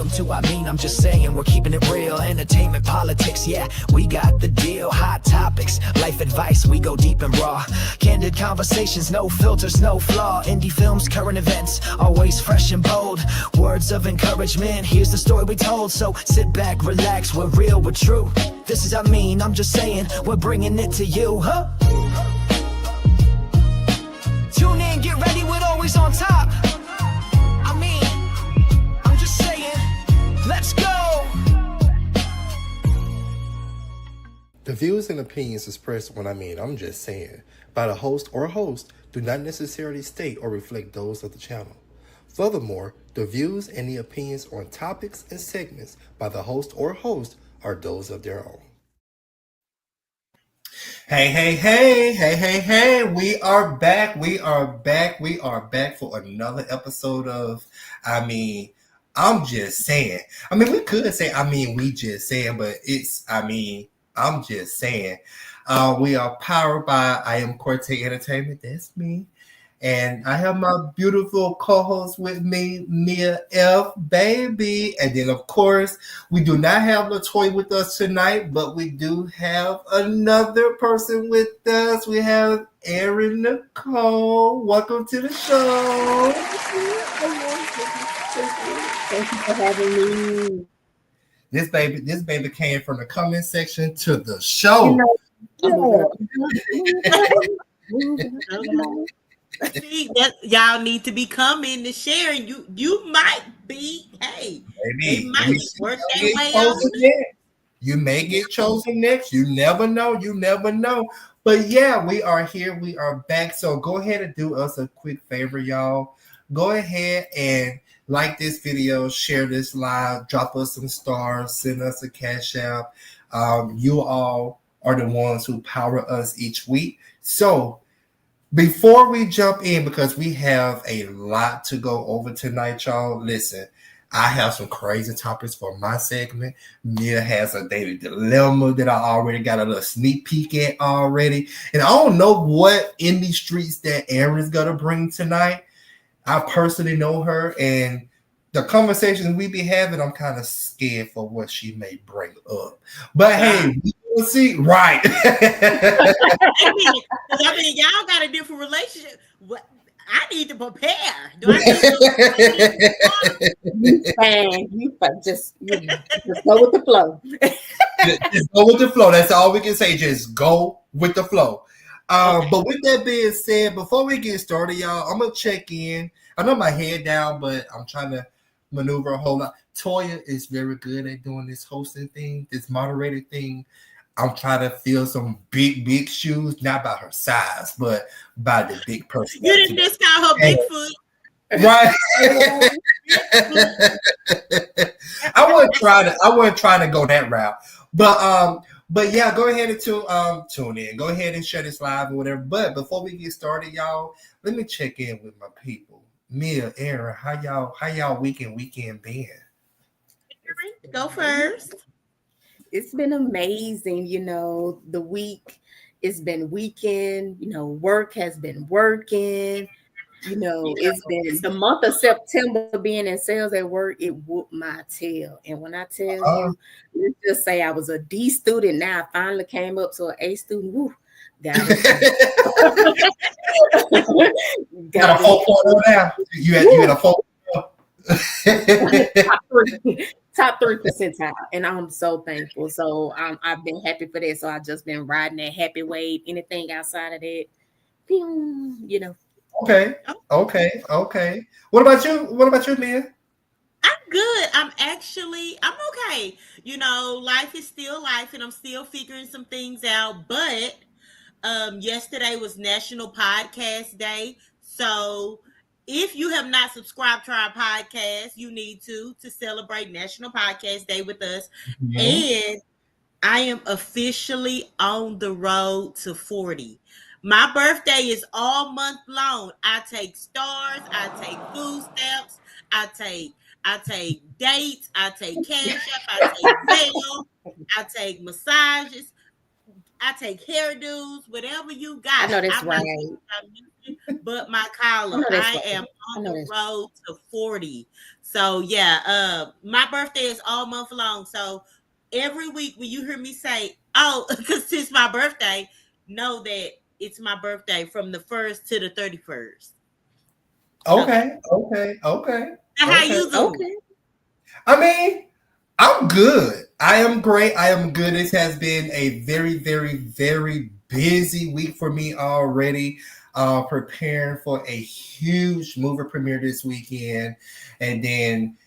Welcome to I'm just saying, we're keeping it real. Entertainment, politics, yeah, we got the deal. Hot topics, life advice, we go deep and raw. Candid conversations, no filters, no flaw. Indie films, current events, always fresh and bold. Words of encouragement, here's the story we told. So sit back, relax, we're real, we're true. This is I'm just saying, we're bringing it to you, huh? Tune in, get ready, we're always on top. I'm just saying, let's go. The views and opinions expressed when I'm just saying by the host or host do not necessarily state or reflect those of the channel. Furthermore, the views and the opinions on topics and segments by the host or host are those of their own. Hey, we are back for another episode of I'm just saying. We could say we just saying, but it's I'm just saying. We are powered by I Am Corte Entertainment. That's me. And I have my beautiful co-host with me, Mia F. Baby. And then, of course, we do not have LaToya with us tonight, but we do have another person with us. We have Erin Nicole. Welcome to the show. Thank you for having me. This baby came from the comment section to the show. See, that y'all need to be coming to sharing. You might be, hey, they might work their way out. You may get chosen next. You never know. But yeah, we are here. We are back. So go ahead and do us a quick favor, y'all. Go ahead and like this video, share this live, drop us some stars, send us a cash app. You all are the ones who power us each week. So before we jump in, because we have a lot to go over tonight, y'all, listen, I have some crazy topics for my segment. Mia has a daily dilemma that I already got a little sneak peek at already. And I don't know what in these streets that Erin's going to bring tonight. I personally know her, and the conversations we be having, I'm kind of scared for what she may bring up. But hey, we will see. Right. Y'all got a different relationship. What? I need to prepare. Do I need to just go with the flow. Just go with the flow. That's all we can say. Just go with the flow. But with that being said, before we get started, y'all, I'm gonna check in. I know my head down, but I'm trying to maneuver a whole lot. Toya is very good at doing this hosting thing, this moderator thing. I'm trying to fill some big shoes, not by her size, but by the big person. You didn't discount her Bigfoot. Right. I wasn't trying to go that route. But yeah, go ahead and tune in. Go ahead and share this live or whatever. But before we get started, y'all, let me check in with my people. Mia, Erin, how y'all weekend been? Go first. It's been amazing. The week it's been weekend. Work has been working. It's been the month of September being in sales at work, it whooped my tail. And when I tell you, let's just say I was a D student, now I finally came up to an A student. Woo, got a 4.0 now. You had a 4. Top 3 percentile, and I'm so thankful. So I've been happy for that. So I've just been riding that happy wave. Anything outside of that, Okay. What about you, Mia? I'm good. I'm okay. Life is still life, and I'm still figuring some things out. But yesterday was National Podcast Day. So if you have not subscribed to our podcast, you need to celebrate National Podcast Day with us. Mm-hmm. And I am officially on the road to 40. My birthday is all month long. I take stars, I take food stamps, I take dates, I take cash up, I take mail, I take massages. I take hairdos, whatever you got. I know that's I'm right. not talking about nothing but my collar. I am on the road to 40. So yeah, my birthday is all month long. So every week when you hear me say, "Oh," because it's my birthday, know that it's my birthday from the 1st to the 31st. Okay. How you doing? Okay. I mean, I'm good. I am great. I am good. This has been a very, very, very busy week for me already. Preparing for a huge movie premiere this weekend. And then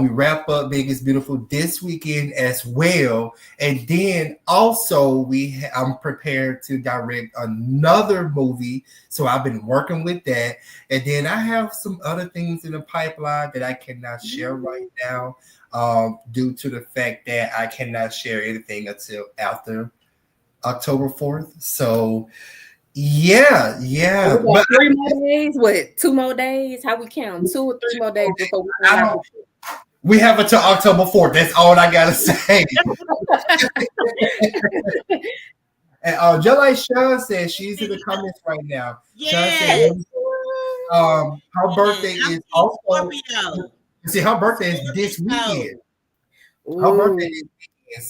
we wrap up Big is Beautiful this weekend as well. And then also I'm prepared to direct another movie. So I've been working with that. And then I have some other things in the pipeline that I cannot share right now. Due to the fact that I cannot share anything until after October 4th. So, yeah. But 3 more days? What? 2 more days? How we count? 2 or 3 more days before we have until October 4th. That's all I gotta say. And just like Sean said, she's in the comments right now. Yeah. Her birthday is also. See, her birthday is this weekend. Her birthday is this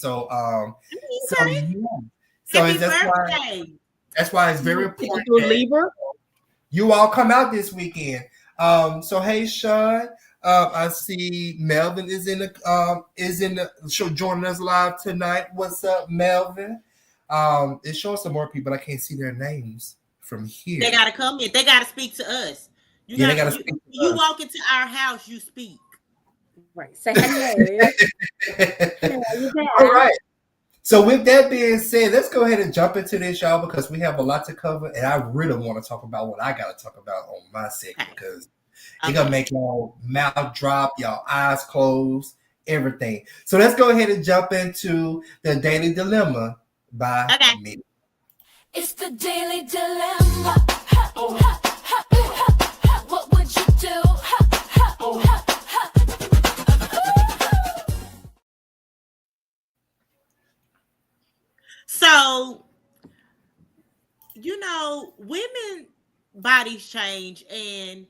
weekend. So that's why it's very important that you all come out this weekend. So hey, Sean, I see Melvin is in the show joining us live tonight. What's up, Melvin? It's showing some more people. I can't see their names from here. They gotta come in. They gotta speak to us. You walk into our house, you speak. Right. Say hello. All right. So with that being said, let's go ahead and jump into this, y'all, because we have a lot to cover, and I really want to talk about what I got to talk about on my segment because it's gonna make y'all mouth drop, y'all eyes closed, everything. So let's go ahead and jump into the Daily Dilemma by me. It's the Daily Dilemma. What would you do? So, women bodies change, and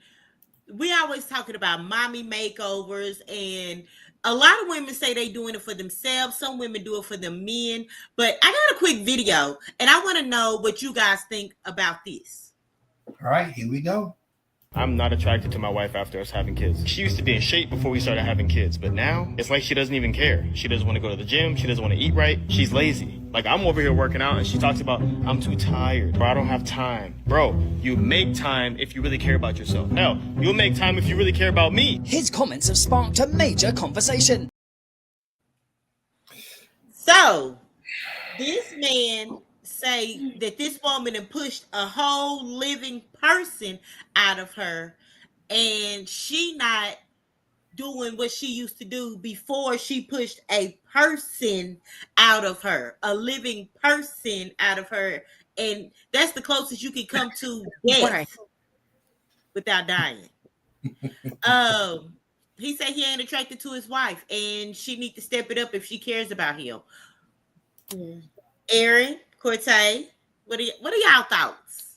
we always talking about mommy makeovers, and a lot of women say they doing it for themselves. Some women do it for the men, but I got a quick video, and I want to know what you guys think about this. All right, here we go. I'm not attracted to my wife after us having kids. She used to be in shape before we started having kids, but now it's like she doesn't even care. She doesn't want to go to the gym. She doesn't want to eat right. She's lazy. Like, I'm over here working out and she talks about, I'm too tired, bro. I don't have time. Bro, you make time if you really care about yourself. Hell, you'll make time if you really care about me. His comments have sparked a major conversation. So, this man say that this woman had pushed a whole living person out of her, and she not doing what she used to do before she pushed a person out of her, a living person out of her, and that's the closest you can come to death without dying. He said he ain't attracted to his wife, and she need to step it up if she cares about him. Aaron, Cortez, what are y'all thoughts?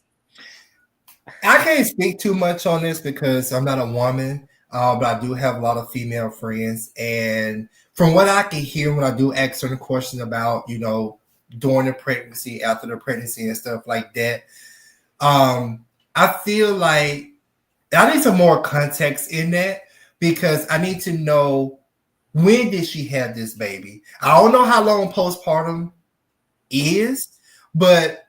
I can't speak too much on this because I'm not a woman, but I do have a lot of female friends. And from what I can hear when I do ask certain questions about, during the pregnancy, after the pregnancy and stuff like that, I feel like I need some more context in that because I need to know, when did she have this baby? I don't know how long postpartum is, but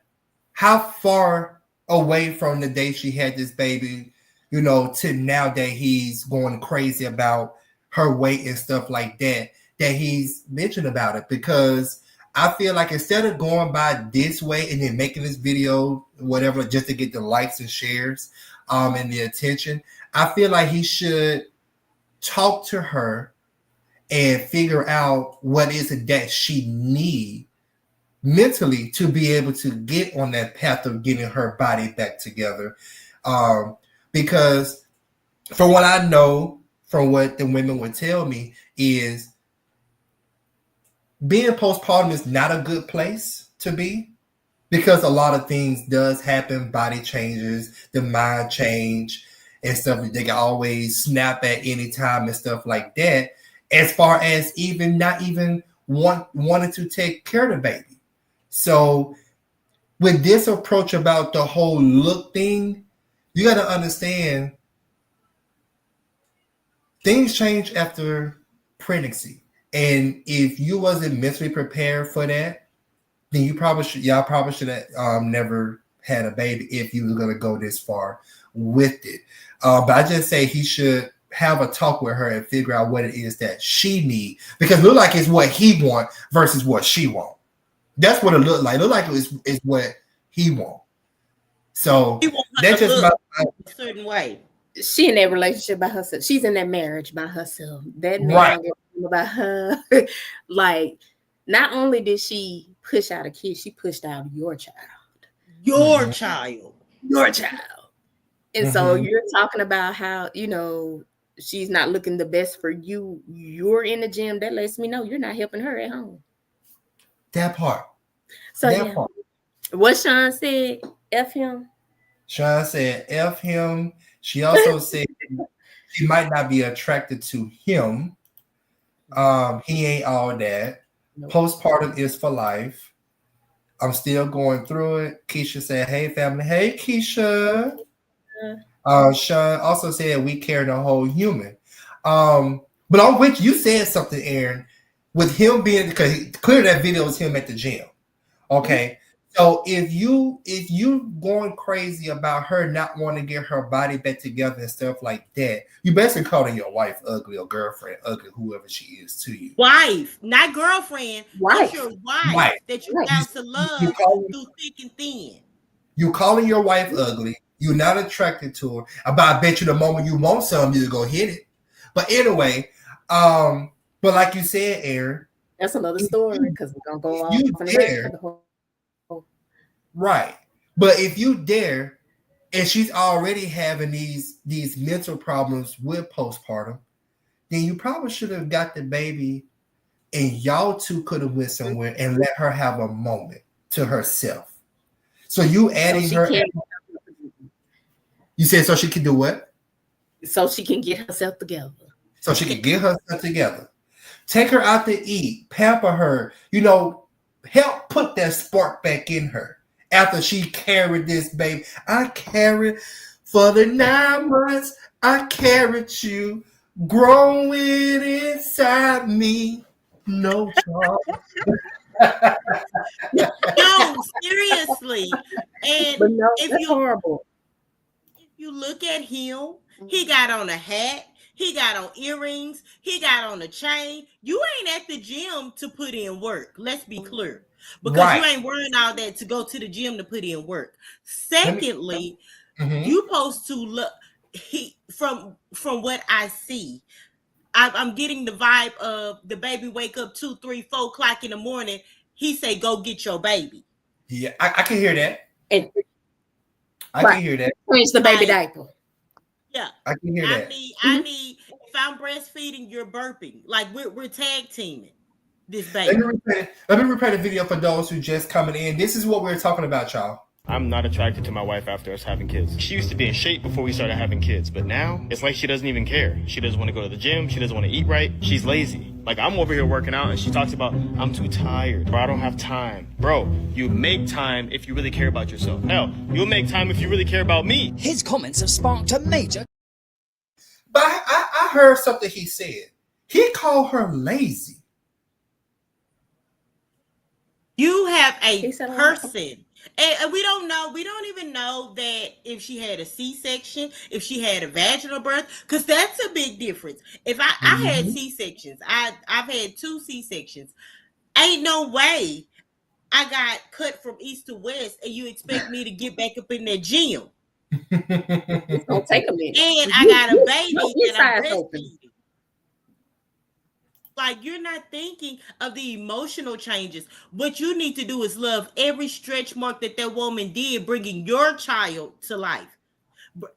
how far away from the day she had this baby, to now that he's going crazy about her weight and stuff like that he's mentioned about it. Because I feel like instead of going by this way and then making this video, whatever, just to get the likes and shares and the attention, I feel like he should talk to her and figure out what is it that she needs mentally to be able to get on that path of getting her body back together. Because from what I know, from what the women would tell me, is being postpartum is not a good place to be. because a lot of things does happen, body changes, the mind change and stuff. They can always snap at any time and stuff like that. As far as even not even wanting to take care of the baby. So with this approach about the whole look thing, you got to understand things change after pregnancy. And if you wasn't mentally prepared for that, then y'all probably should have never had a baby if you were going to go this far with it. But I just say he should have a talk with her and figure out what it is that she need, because it look like it's what he want versus what she want. That's what it look like. It look like it's what he want. So that's just a certain way. She in that relationship by herself. She's in that marriage by herself. That man Right. about her. Like, not only did she push out a kid, she pushed out your child. Your child. Your child. And so you're talking about how, she's not looking the best for you. You're in the gym. That lets me know you're not helping her at home. that part. So That part. what Sean said, F him. Sean said F him. She also said she might not be attracted to him. He ain't all that. Nope. Postpartum is for life. I'm still going through it. Keisha said, hey, family. Hey, Keisha. Sean also said we carry the whole human. But on which you said something, Aaron, with him being, because clearly that video was him at the gym. Okay. So if you going crazy about her not wanting to get her body back together and stuff like that, you basically calling your wife ugly or girlfriend ugly, whoever she is to you. Wife, not girlfriend. Wife. It's your wife that you got to love through thick and thin. You calling your wife ugly. You're not attracted to her. I bet you the moment you want something, you're going to hit it. But anyway, but like you said, Aaron. That's another story because we're going to go off you on dare, right. But if you dare, and she's already having these mental problems with postpartum, then you probably should have got the baby and y'all two could have went somewhere and let her have a moment to herself. So you adding her. You said so she can do what? So she can get herself together. So she can get herself together. Take her out to eat, pamper her, help put that spark back in her after she carried this baby. I carried for the 9 months, I carried you growing inside me. No trouble. No, seriously. And But no, if that's horrible. If you look at him, he got on a hat, he got on earrings, he got on a chain. You ain't at the gym to put in work. Let's be clear. Because you ain't wearing all that to go to the gym to put in work. Secondly, you supposed to look from what I see. I'm getting the vibe of the baby wake up 2, 3, 4 o'clock in the morning. He say, go get your baby. Yeah, I can hear that. And I can hear that. change the baby diaper. Yeah. I can hear that. I need, if I'm breastfeeding, you're burping. Like we're tag teaming this baby. Let me replay the video for those who just coming in. This is what we're talking about, y'all. I'm not attracted to my wife after us having kids. She used to be in shape before we started having kids, but now it's like she doesn't even care. She doesn't want to go to the gym. She doesn't want to eat right. She's lazy. Like, I'm over here working out and she talks about, I'm too tired, bro. I don't have time. Bro, you make time if you really care about yourself. Hell, you'll make time if you really care about me. His comments have sparked a major. But I heard something he said. He called her lazy. You have a person. And we don't know. We don't even know that if she had a C-section, if she had a vaginal birth, because that's a big difference. If I had C-sections, I've had 2 C-sections. Ain't no way I got cut from east to west, and you expect me to get back up in that gym. It's gonna take a minute. And I got a baby that I'm breastfeeding. Like, you're not thinking of the emotional changes. What you need to do is love every stretch mark that woman did, bringing your child to life.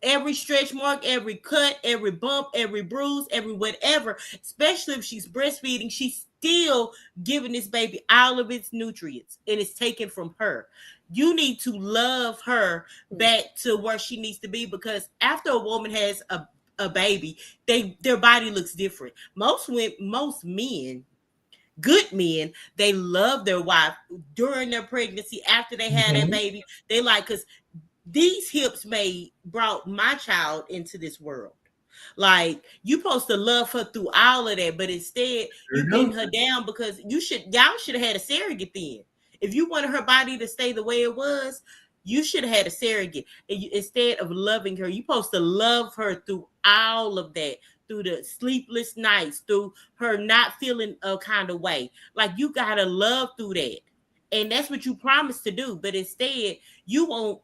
every stretch mark, every cut, every bump, every bruise, every whatever, especially if she's breastfeeding, she's still giving this baby all of its nutrients and it's taken from her. You need to love her back to where she needs to be, because after a woman has a baby, their body looks different. Most men, good men, they love their wife during their pregnancy, after they had that baby. They like, because these hips brought my child into this world. Like, you supposed to love her through all of that, but instead you getting her down, because y'all should have had a surrogate then. If you wanted her body to stay the way it was, you should have had a surrogate. And instead of loving her, you're supposed to love her through all of that, through the sleepless nights, through her not feeling a kind of way. Like, you gotta love through that. And that's what you promised to do. But instead, you want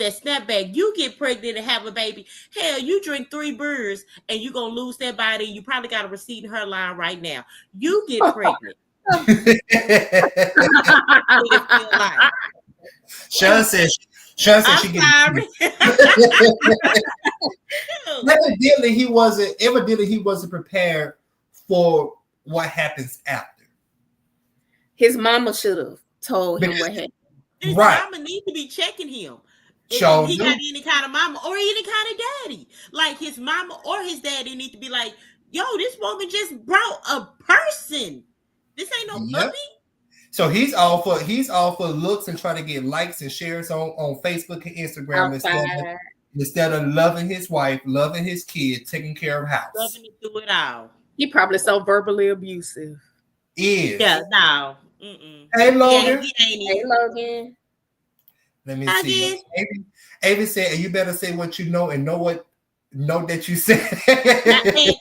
that snapback. You get pregnant and have a baby. Hell, you drink 3 beers and you're going to lose that body. You probably got a receding hairline right now. You get pregnant. Sean said she gets sorry. Evidently he wasn't prepared for what happens after. His mama should have told him what happened. His Right. mama need to be checking him. If Sure he do. got any kind of mama or any kind of daddy. Like, his mama or his daddy need to be like, yo, this woman just brought a person. This ain't no Yep. puppy. So he's all for looks and trying to get likes and shares on Facebook and Instagram instead of loving his wife, loving his kid, taking care of house. Loving it through it all. He probably so verbally abusive. Yeah. No. Mm-mm. Hey Logan. Yeah, he ain't Hey, Logan. Let me I see. Avi said, you better say what you know and know that you said. Wait,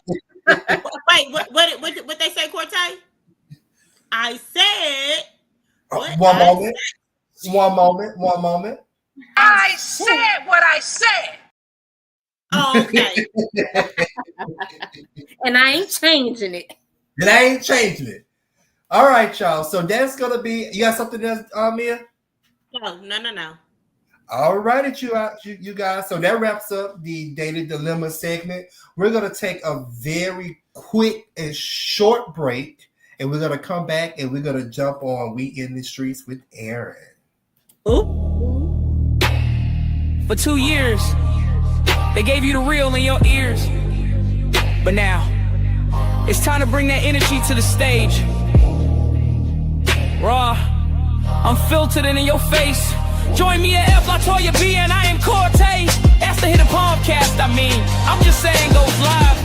what they say, Cortay? I said. One moment. I said what I said. Oh, okay. And I ain't changing it. And I ain't changing it. All right, y'all. So that's gonna be. You got something else, Mia? No. All right, you guys. So that wraps up the Daily Dilemma segment. We're gonna take a very quick and short break, and we're gonna come back and we're gonna jump on We in the Streets with Aaron. Ooh. For 2 years, they gave you the real in your ears. But now, it's time to bring that energy to the stage. Raw, unfiltered and in your face. Join me at F. Latoya B and I am Cortez. That's the Hit a Podcast, I'm just saying goes live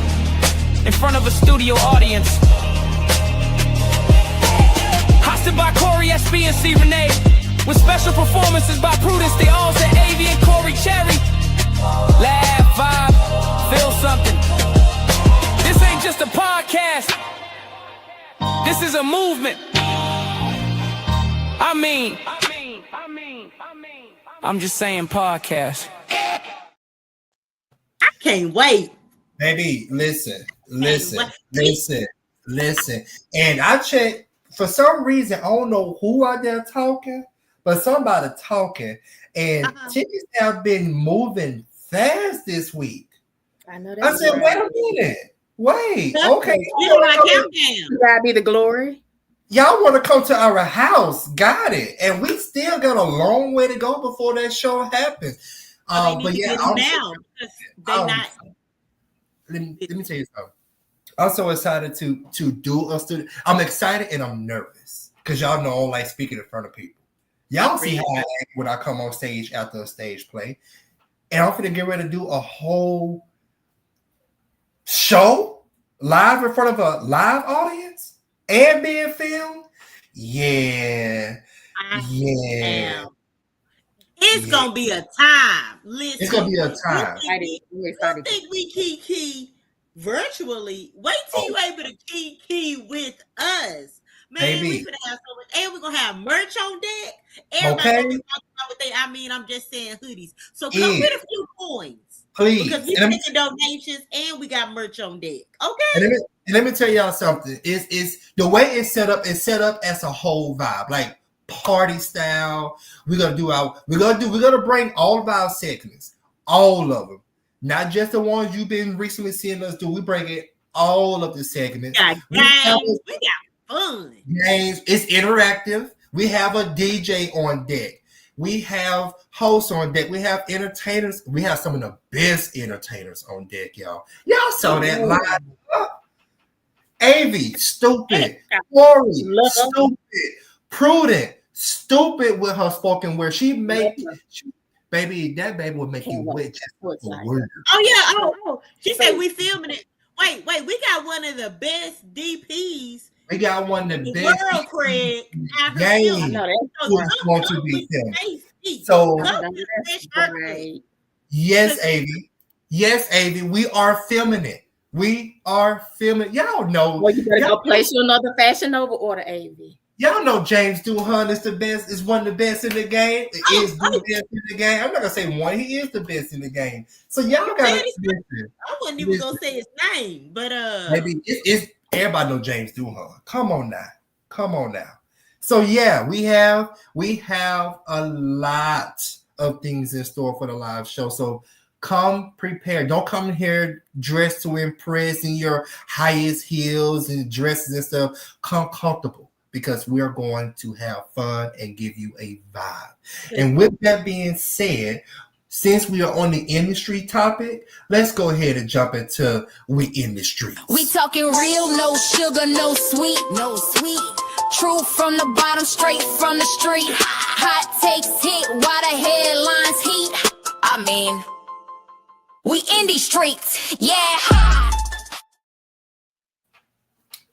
in front of a studio audience. Hosted by Corey SB and C. Renee. With special performances by Prudence, the Alls and Avi and Corey Cherry. Laugh, vibe, feel something. This ain't just a podcast. This is a movement. I'm just saying podcast. I can't wait. Baby, listen. And I checked, for some reason, I don't know who out there talking, but somebody talking. And tickets have been moving fast this week. I know I that. said, wait a minute. Wait, okay. You gotta be the glory. Y'all want to come to our house? Got it. And we still got a long way to go before that show happens. But yeah, now they're not. Let me tell you something. I'm so excited to do a studio. I'm excited and I'm nervous because y'all know I don't like speaking in front of people. Y'all see how I act when I come on stage after a stage play, and I'm gonna get ready to do a whole show live in front of a live audience. And being filmed, yeah. It's gonna be a time. Listen, it's gonna be a time. You think we kiki virtually? Wait till you able to kiki with us, man. Baby. We gonna have so much, and we're gonna have merch on deck. Everybody gonna talk about what they. I'm just saying hoodies. So come with a few coins. Please. Because we taking donations and we got merch on deck. Okay. And let me tell y'all something. It's the way it's set up as a whole vibe, like party style. We're gonna bring all of our segments all of them, not just the ones you've been recently seeing us do. We bring it all of the segments. We got fun. Games. It's interactive. We have a DJ on deck. We have hosts on deck. We have entertainers. We have some of the best entertainers on deck, y'all. Y'all saw that live. Avi, stupid. Corey, stupid. Prudent, stupid with her spoken word. Baby, that baby will make you wet just for word. Oh yeah. Oh. She said we filming it. Wait. We got one of the best DPs. We got one of the best world cred game who's going to be filmed. So yes, Avi. Yes, Avi. We are filming it. Y'all know. Well, you better go place you another Fashion Nova order, Avi. Y'all know James Doohan is the best. Is one of the best in the game. Is the best in the game. I'm not gonna say one. He is the best in the game. So y'all gotta listen. I wasn't even gonna say his name, but maybe it's everybody know James Doohan. Come on now. So yeah, we have a lot of things in store for the live show. So come prepared. Don't come here dressed to impress in your highest heels and dresses and stuff. Come comfortable, because we're going to have fun and give you a vibe. And with that being said, since we are on the industry topic, let's go ahead and jump into We in the Streets. We talking real, no sugar, no sweet. True from the bottom, straight from the street. Hot takes hit while the headlines heat. I mean, we in these streets, yeah.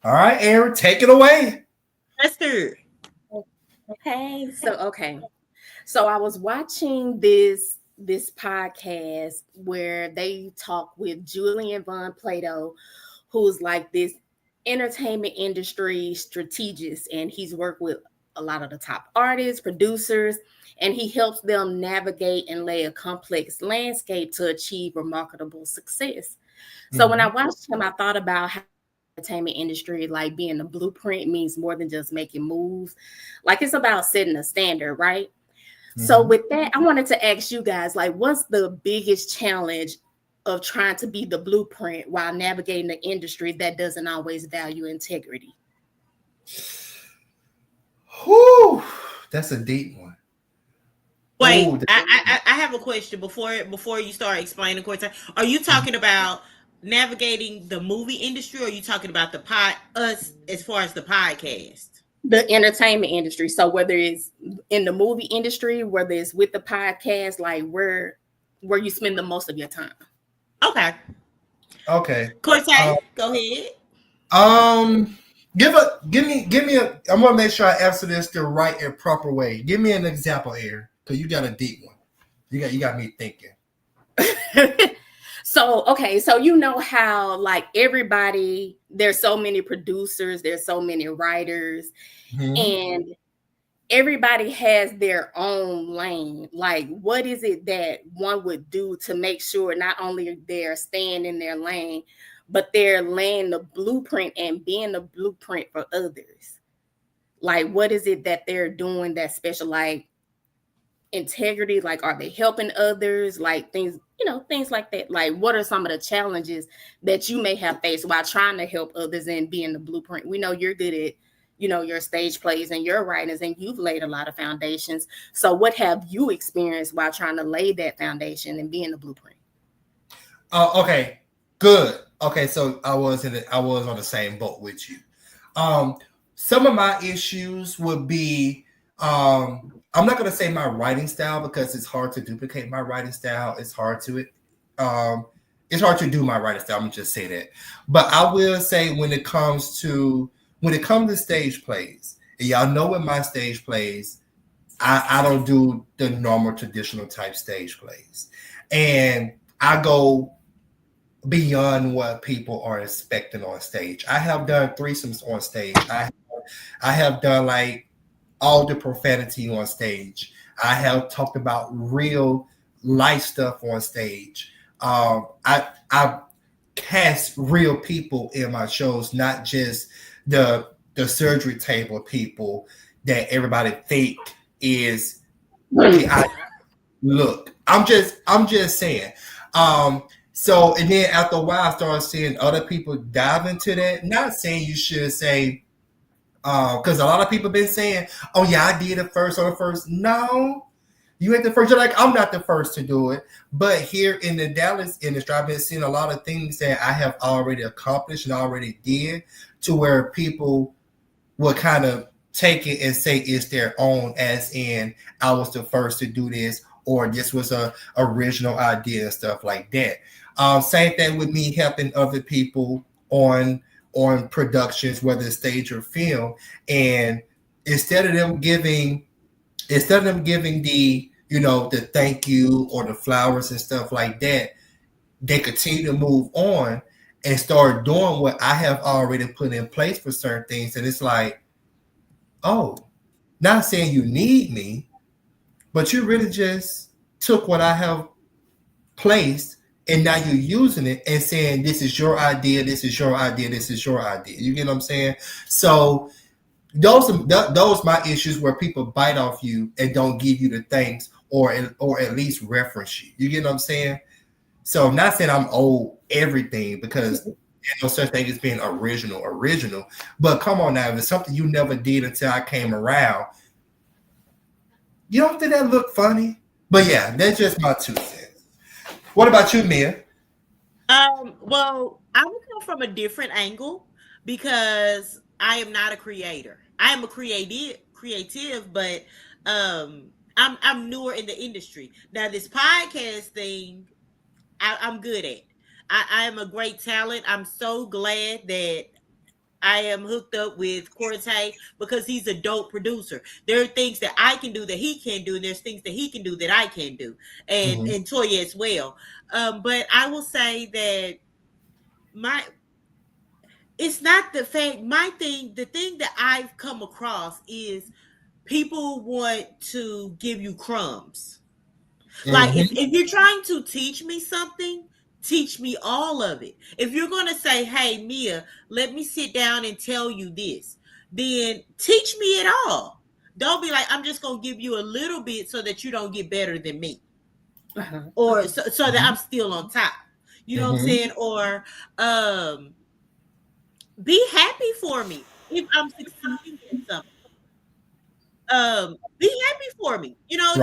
All right, Aaron, take it away. Esther. Okay. So I was watching this podcast where they talk with Julian Von Plato, who's like this entertainment industry strategist, and he's worked with a lot of the top artists, producers, and he helps them navigate and lay a complex landscape to achieve remarkable success. So when I watched him, I thought about how entertainment industry, like being the blueprint, means more than just making moves. Like it's about setting a standard, right? So with that, I wanted to ask you guys, like, what's the biggest challenge of trying to be the blueprint while navigating the industry that doesn't always value integrity? Whew, that's a deep one. Wait, I have a question before you start explaining. Are you talking about navigating the movie industry, or are you talking about us as far as the podcast? The entertainment industry. So whether it's in the movie industry, whether it's with the podcast, like where you spend the most of your time. Okay. Cortez, go ahead. Give me a. I'm gonna make sure I answer this the right and proper way. Give me an example here, because you got a deep one. You got me thinking. So you know how like everybody, there's so many producers, there's so many writers, and everybody has their own lane. Like, what is it that one would do to make sure not only they're staying in their lane, but they're laying the blueprint and being the blueprint for others? Like, what is it that they're doing that's special? Like integrity, like are they helping others? Like things like that. Like, what are some of the challenges that you may have faced while trying to help others and being the blueprint? We know you're good at, your stage plays and your writings, and you've laid a lot of foundations. So what have you experienced while trying to lay that foundation and being the blueprint? Okay, good. Okay, so I was on the same boat with you. Some of my issues would be, I'm not going to say my writing style, because it's hard to duplicate my writing style. It's hard to do my writing style. I'm going to just say that. But I will say when it comes to stage plays, and y'all know with my stage plays, I don't do the normal traditional type stage plays. And I go beyond what people are expecting on stage. I have done threesomes on stage. I have done like all the profanity on stage. I have talked about real life stuff on stage. I cast real people in my shows, not just the surgery table people that everybody think is Look, I'm just saying. So and then after a while, I started seeing other people dive into that. Not saying you should say, because a lot of people been saying, "Oh yeah, I did it first or first." No, you ain't the first. You're like, I'm not the first to do it. But here in the Dallas industry, I've been seeing a lot of things that I have already accomplished and already did, to where people will kind of take it and say it's their own, as in I was the first to do this, or this was a original idea and stuff like that. Same thing with me helping other people on productions, whether it's stage or film, and instead of them giving the the thank you or the flowers and stuff like that, they continue to move on and start doing what I have already put in place for certain things. And it's like, oh, not saying you need me, but you really just took what I have placed and now you're using it and saying, this is your idea, this is your idea, this is your idea. You get what I'm saying? So those my issues, where people bite off you and don't give you the thanks or at least reference you. You get what I'm saying? So I'm not saying I'm owed everything, because there's no such thing as being original. But come on now, if it's something you never did until I came around, you don't think that look funny? But yeah, that's just my 2 cents. What about you, Mia? Well, I would come from a different angle, because I am not a creator. I am a creative, but I'm newer in the industry. Now, this podcast thing, I'm good at. I am a great talent. I'm so glad that I am hooked up with Corte, because he's a dope producer. There are things that I can do that he can't do, and there's things that he can do that I can't do, and Toya as well. But I will say that it's not the fact. The thing that I've come across is people want to give you crumbs. Like, if you're trying to teach me something, teach me all of it. If you're going to say, hey, Mia, let me sit down and tell you this, then teach me it all. Don't be like, I'm just going to give you a little bit so that you don't get better than me. Or so that I'm still on top. You know what I'm saying? Or be happy for me if I'm succeeding in something. Be happy for me. Just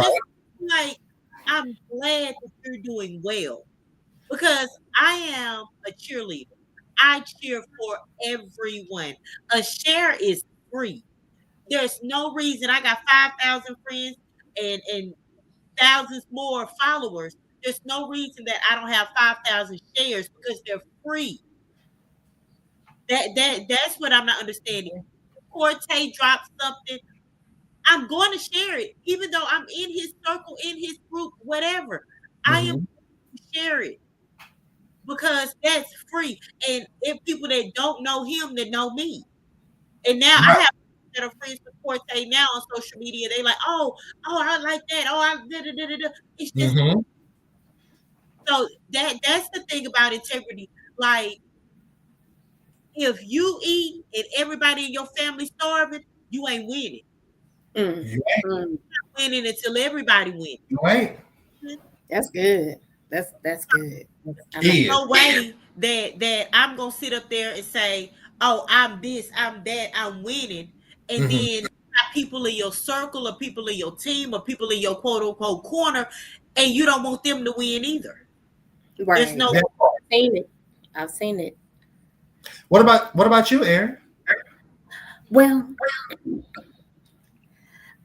like, I'm glad that you're doing well, because I am a cheerleader. I cheer for everyone. A share is free. There's no reason. I got 5,000 friends and thousands more followers. There's no reason that I don't have 5,000 shares, because they're free. That's what I'm not understanding. Corte drops something, I'm going to share it, even though I'm in his circle, in his group, whatever. I am going to share it, because that's free. And if people that don't know him, that know me. And now I have that are friends with Forte now on social media. They like, oh, I like that. Oh, I da. It's just so that's the thing about integrity. Like, if you eat and everybody in your family starving, you ain't winning. You You're not winning until everybody wins. ain't. That's good. That's good. There's no way that I'm gonna sit up there and say, oh, I'm this, I'm that, I'm winning, and then people in your circle or people in your team or people in your quote unquote corner, and you don't want them to win either. Right. There's no. I've seen it. What about you, Aaron? Well,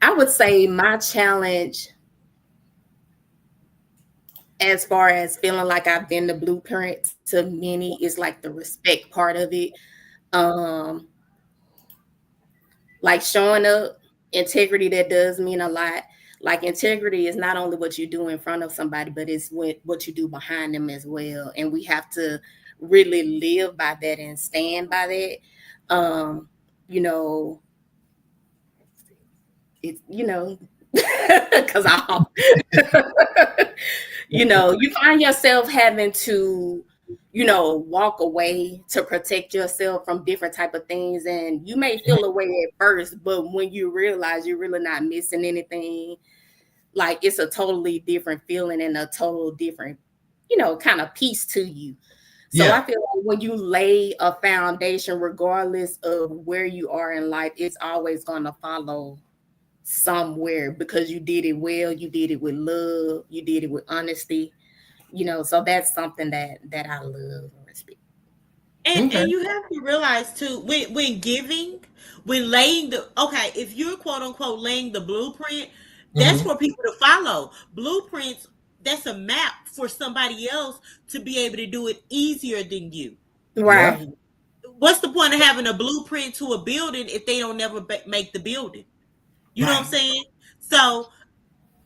I would say my challenge, as far as feeling like I've been the blueprint to many, is like the respect part of it. Like showing up, integrity, that does mean a lot. Like, integrity is not only what you do in front of somebody, but it's what you do behind them as well. And we have to really live by that and stand by that. Because you find yourself having to, walk away to protect yourself from different type of things. And you may feel away at first, but when you realize you're really not missing anything, like it's a totally different feeling and a total different, kind of piece to you. So I feel like when you lay a foundation, regardless of where you are in life, it's always going to follow somewhere because you did it well, you did it with love, you did it with honesty, so that's something that I love and respect. And you have to realize too, when giving, when laying if you're quote unquote laying the blueprint, that's for people to follow. Blueprints, that's a map for somebody else to be able to do it easier than you. Right. What's the point of having a blueprint to a building if they don't never make the building? You know what I'm saying? So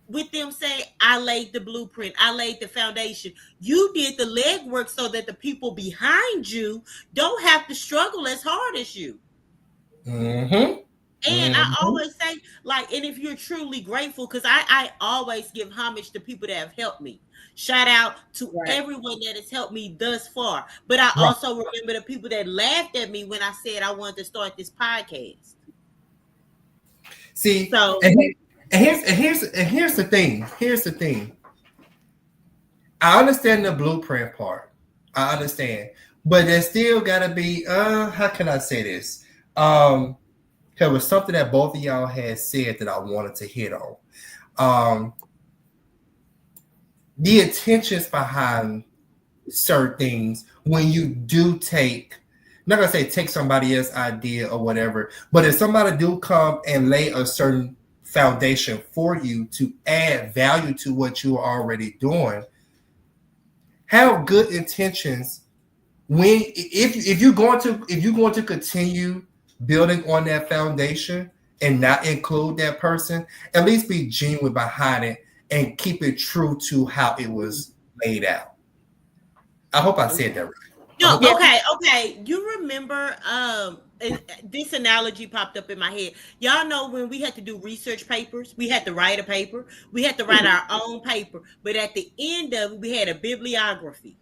with them saying, I laid the blueprint, I laid the foundation, you did the legwork so that the people behind you don't have to struggle as hard as you. And I always say, like, and if you're truly grateful, because I always give homage to people that have helped me. Shout out to everyone that has helped me thus far. But I also remember the people that laughed at me when I said I wanted to start this podcast. See, so here's the thing. Here's the thing. I understand the blueprint part. I understand, but there's still gotta be. How can I say this? There was something that both of y'all had said that I wanted to hit on. The intentions behind certain things when you do take. I'm not gonna say take somebody else's idea or whatever, but if somebody do come and lay a certain foundation for you to add value to what you are already doing, have good intentions. When if you're going to continue building on that foundation and not include that person, at least be genuine behind it and keep it true to how it was laid out. I hope I said that right. No, okay. You remember this analogy popped up in my head. Y'all know when we had to do research papers, we had to write a paper, we had to write our own paper, but at the end of it, we had a bibliography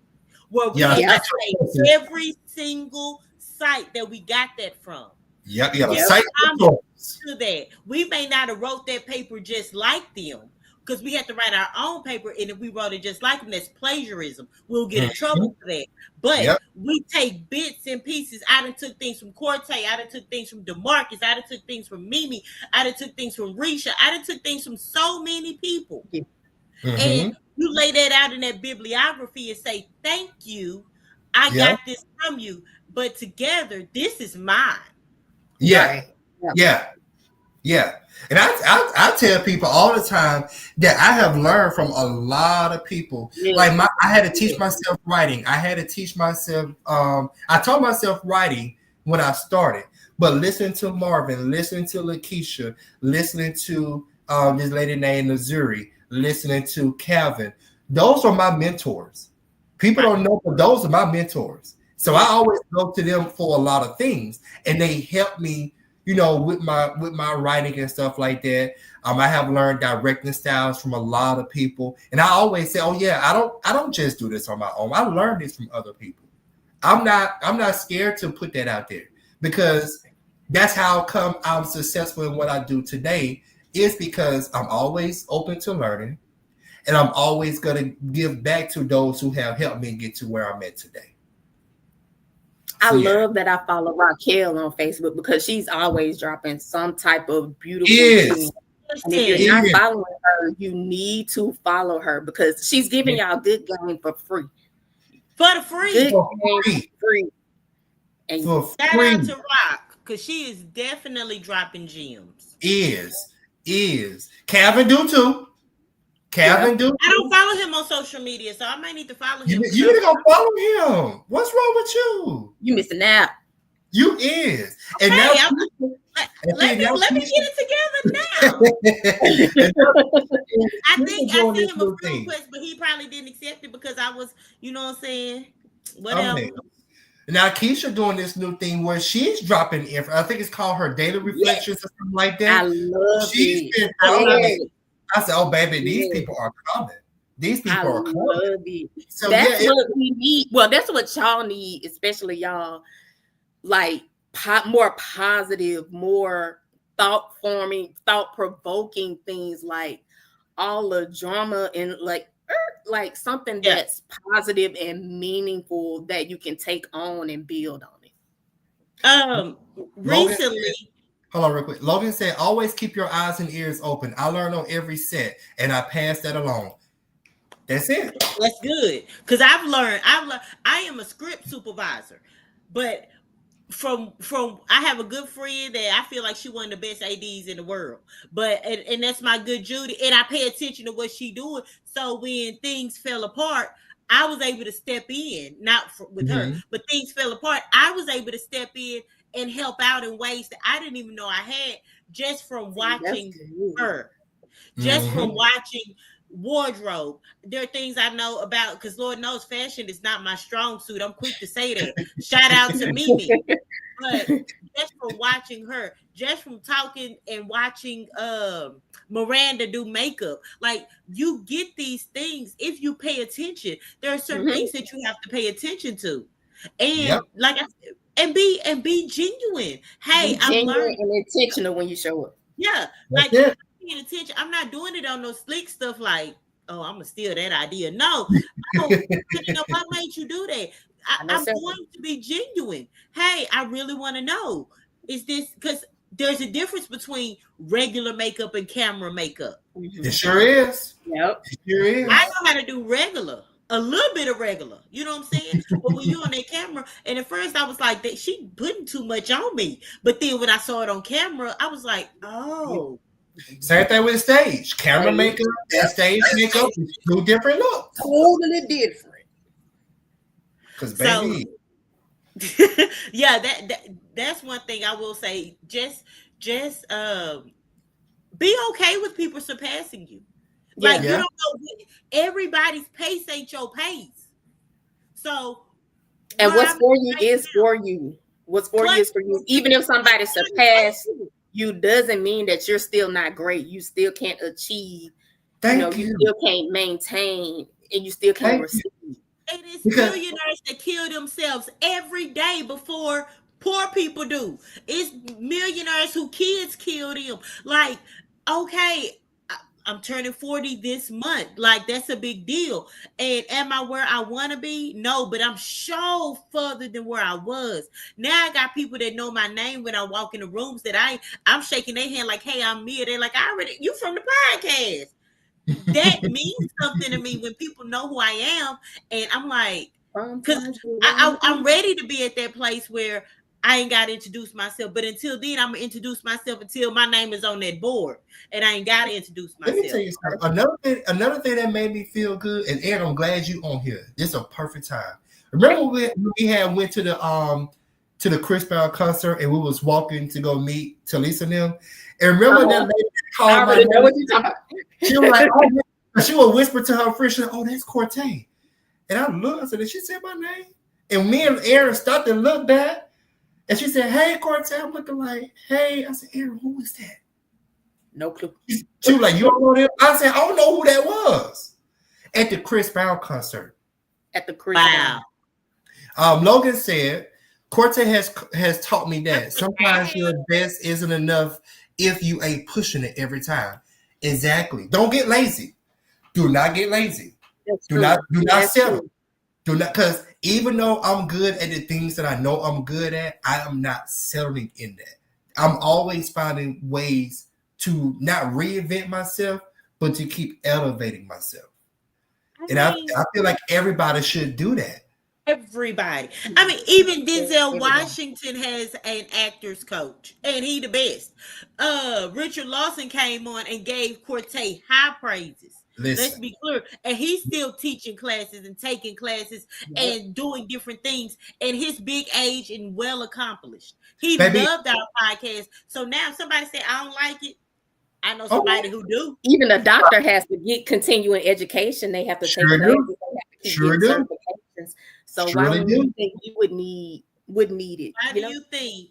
where we had to say every single site that we got that from. Site to that. We may not have wrote that paper just like them, because we had to write our own paper, and if we wrote it just like them, that's plagiarism. We'll get in trouble for that. But we take bits and pieces. I done took things from Corte. I done took things from DeMarcus. I done took things from Mimi. I done took things from Risha. I done took things from so many people. And you lay that out in that bibliography and say, thank you. I got this from you. But together, this is mine. Yeah. And I tell people all the time that I have learned from a lot of people. Like I had to teach myself writing. I had to teach myself. I taught myself writing when I started. But listening to Marvin, listening to Lakeisha, listening to this lady named Missouri, listening to Calvin, those are my mentors. People don't know, but those are my mentors. So I always go to them for a lot of things, and they help me, with my writing and stuff like that. I have learned directing styles from a lot of people, and I always say, I don't just do this on my own. I learned this from other people. I'm not scared to put that out there, because that's how come I'm successful in what I do today, is because I'm always open to learning, and I'm always going to give back to those who have helped me get to where I'm at today. I love that I follow Raquel on Facebook, because she's always dropping some type of beautiful thing. And if you're not following her, you need to follow her, because she's giving y'all good game for free. For the free. Free. And shout out to Rock, because she is definitely dropping gems. Is. Calvin do too. Calvin do. I don't follow him on social media, so I might need to follow him. You need to go follow him. What's wrong with you? You missing out. You is. And hey, now let me get it together now. I think I sent him a friend request, but he probably didn't accept it because I was, you know what I'm saying? Whatever. Okay. Now Keisha doing this new thing where she's dropping I think it's called her daily reflections or something like that. I love it. I said, "Oh, baby, these people are coming. These people are coming." Love it. So that's what we need. Well, that's what y'all need, especially y'all. Like more positive, more thought-forming, thought-provoking things. Like all the drama and like something that's positive and meaningful that you can take on and build on it. Recently. Hold on real quick. Logan said, always keep your eyes and ears open. I learn on every set and I pass that along. That's it. That's good. Because I've learned, I am a script supervisor, but from I have a good friend that I feel like she one of the best ADs in the world. But and that's my good Judy. And I pay attention to what she doing. So when things fell apart, I was able to step in, not with her, but things fell apart. I was able to step in and help out in ways that I didn't even know I had just from watching her. Just from watching wardrobe. There are things I know about because Lord knows fashion is not my strong suit. I'm quick to say that. Shout out to Mimi. But just from watching her, just from talking and watching Miranda do makeup, like you get these things if you pay attention. There are certain things that you have to pay attention to. And like I said, and be genuine. Hey, I'm learning and intentional when you show up. Yeah, like paying attention. I'm not doing it on no slick stuff like, oh, I'm gonna steal that idea. No, what made you do that? I'm going to be genuine. Hey, I really want to know. Is this because there's a difference between regular makeup and camera makeup? It sure is. Yep. It sure is. I know how to do regular. A little bit of regular, you know what I'm saying? But when you're on that camera, and at first I was like, that she putting too much on me. But then when I saw it on camera, I was like, oh. Same thing with stage. Camera makeup and stage makeup is two different looks. Totally different. Because baby. So, yeah, that's one thing I will say. Just be okay with people surpassing you. Like you don't know, everybody's pace ain't your pace. So, and what's for you is for you. What's for you is for you. Even if somebody surpassed you, doesn't mean that you're still not great. You still can't achieve. You still can't maintain, and you still can't receive. It is millionaires that kill themselves every day before poor people do. It's millionaires who kids kill them. Like, okay, I'm turning 40 this month. Like, that's a big deal. And am I where I want to be? No, but I'm so further than where I was. Now I got people that know my name when I walk in the rooms that I'm shaking their hand like, hey, I'm Mia. They're like, you from the podcast. That means something to me when people know who I am. And I'm like, because I'm ready to be at that place where I ain't got to introduce myself. But until then, I'm going to introduce myself until my name is on that board. And I ain't got to introduce myself. Let me tell you something. Another thing that made me feel good, and Ed, I'm glad you on here. This is a perfect time. Remember when we went to the Chris Brown concert and we was walking to go meet Talisa and them? And remember that lady called I already know what you're talking about. She was like, she would whisper to her friend, she's like, oh, that's Cortez. And I looked, I said, did she say my name? And me and Aaron stopped and looked back. And she said, hey, Cortez. I'm looking like, hey. I said, Aaron, who is that? No clue. She was like, you don't know him? I said, I don't know who that was. At the Chris Brown concert. At the Chris Brown. Logan said, Cortez has taught me that sometimes your best isn't enough if you ain't pushing it every time. Exactly. Don't get lazy. Do not get lazy. Do not settle. Do not, because even though I'm good at the things that I know I'm good at, I am not settling in that. I'm always finding ways to not reinvent myself, but to keep elevating myself. I feel like everybody should do that. Everybody. I mean, even Denzel Washington has an actor's coach, and he the best. Richard Lawson came on and gave Cortez high praises. Let's be clear. And he's still teaching classes and taking classes and doing different things. And his big age and well accomplished. He loved our podcast. So now if somebody say I don't like it, I know somebody who do. Even a doctor has to get continuing education. They have to take classes. They have to keep getting certifications. So why would you think we would need it? Why do you think?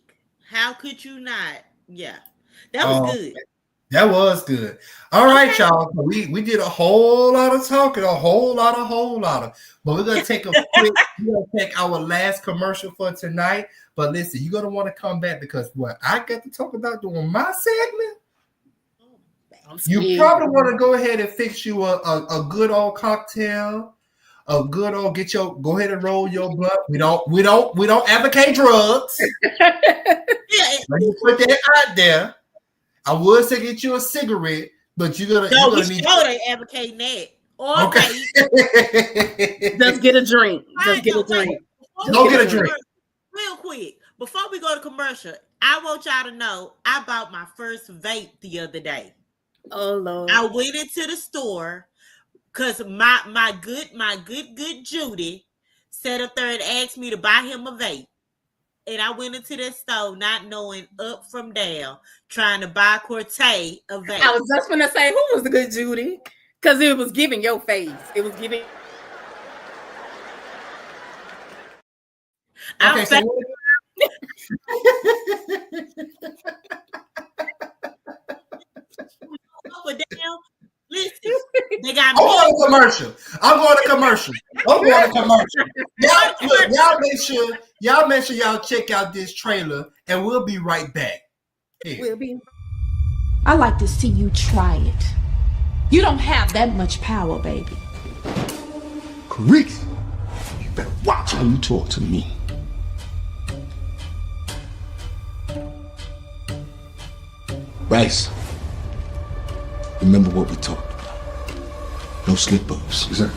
How could you not? Yeah, that was good. That was good. All right, y'all. We did a whole lot of talking, a whole lot of. But we're gonna take we're gonna take our last commercial for tonight. But listen, you're gonna want to come back because what I got to talk about during my segment. You probably want to go ahead and fix you a good old cocktail, a good old go ahead and roll your blunt. We don't advocate drugs. Let me put that out there. I would say get you a cigarette, but you're gonna need. No, they advocating that. Okay. Just get a drink. Just get a drink. Go get a drink. Real quick, before we go to commercial, I want y'all to know I bought my first vape the other day. Oh Lord! I went into the store because my good Judy sat up there and asked me to buy him a vape. And I went into that store not knowing up from down, trying to buy Cortez a vape. I was just gonna say, who was the good Judy? Because it was giving your face. It was giving. Okay, so up or down. Listen, they got I'm going to commercial. Y'all make sure y'all check out this trailer, and we'll be right back. Here. I like to see you try it. You don't have that much power, baby. Creeks, you better watch how you talk to me. Rice, remember what we talked about. No slip-ups. Yes, sir.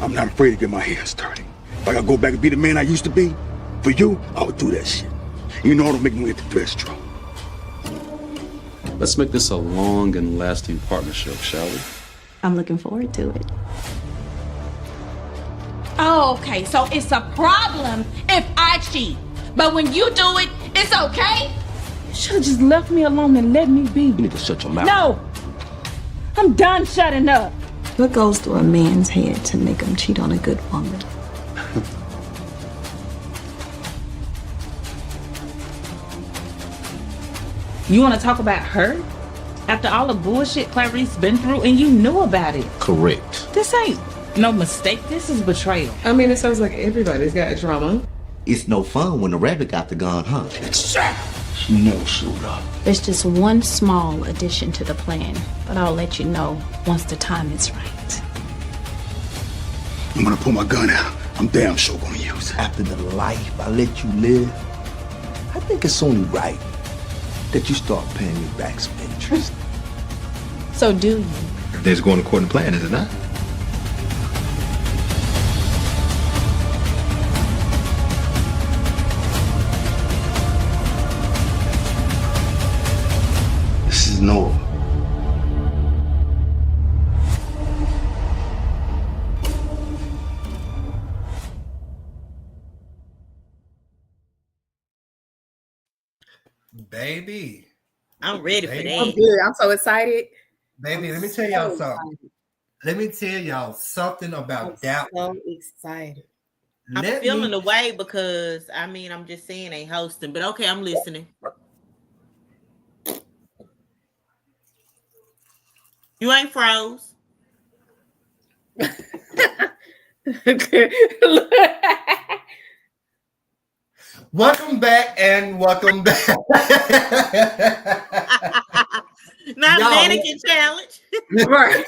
I'm not afraid to get my hands dirty. If I gotta go back and be the man I used to be, for you, I would do that shit. You know, don't make me hit the thread straw. Let's make this a long and lasting partnership, shall we? I'm looking forward to it. Oh, okay, so it's a problem if I cheat. But when you do it, it's okay? You should have just left me alone and let me be. You need to shut your mouth. No! I'm done shutting up. What goes through a man's head to make him cheat on a good woman? You want to talk about her? After all the bullshit Clarice been through and you knew about it. Correct. This ain't no mistake. This is betrayal. I mean, it sounds like everybody's got drama. It's no fun when the rabbit got the gun, huh? She never showed up. There's just one small addition to the plan, but I'll let you know once the time is right. I'm gonna pull my gun out. I'm damn sure gonna use it. After the life I let you live, I think it's only right that you start paying me back some interest. So do you? Everything's going according to plan, is it not? This is Noah. Baby. I'm ready for that. I'm good. I'm so excited. Baby, let me tell y'all something. Let me tell y'all something about that. So excited. I'm feeling the way because I'm just saying ain't hosting, but okay, I'm listening. You ain't froze. Welcome back and welcome back. Not mannequin challenge. Right.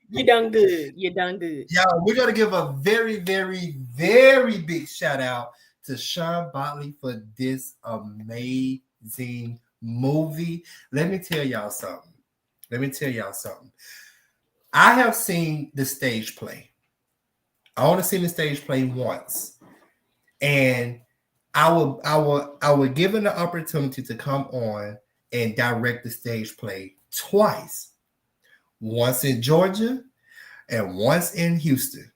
You done good. You done good. Y'all, we're gonna give a very, very, very big shout out to Sean Botley for this amazing movie. Let me tell y'all something. I have seen the stage play. I only seen the stage play once, and I was given the opportunity to come on and direct the stage play twice. Once in Georgia and once in Houston.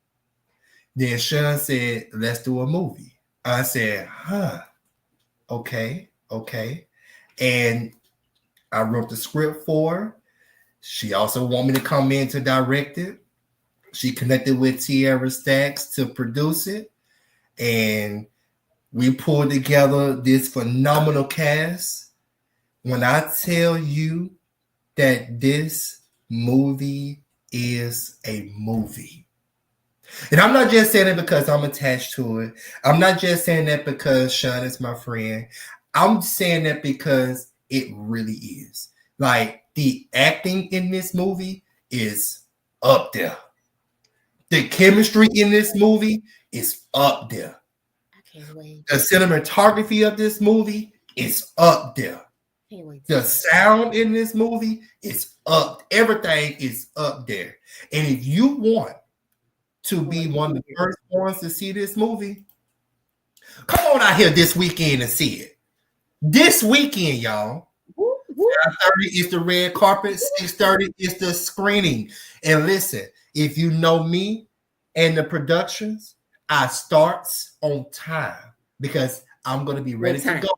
Then Sean said, let's do a movie. I said, okay. And I wrote the script for her. She also wanted me to come in to direct it. She connected with Tierra Stacks to produce it. And we pulled together this phenomenal cast. When I tell you that this movie is a movie. And I'm not just saying it because I'm attached to it. I'm not just saying that because Sean is my friend. I'm saying that because It really is. Like, the acting in this movie is up there. The chemistry in this movie is up there. I can't wait. The cinematography of this movie is up there. Can't wait. The sound in this movie is up. Everything is up there. And if you want to be one of the first ones to see this movie, come on out here this weekend and see it. This weekend, y'all. 5:30 is the red carpet. 6:30 is the screening. And listen, if you know me and the productions, I starts on time because I'm going to be ready to go,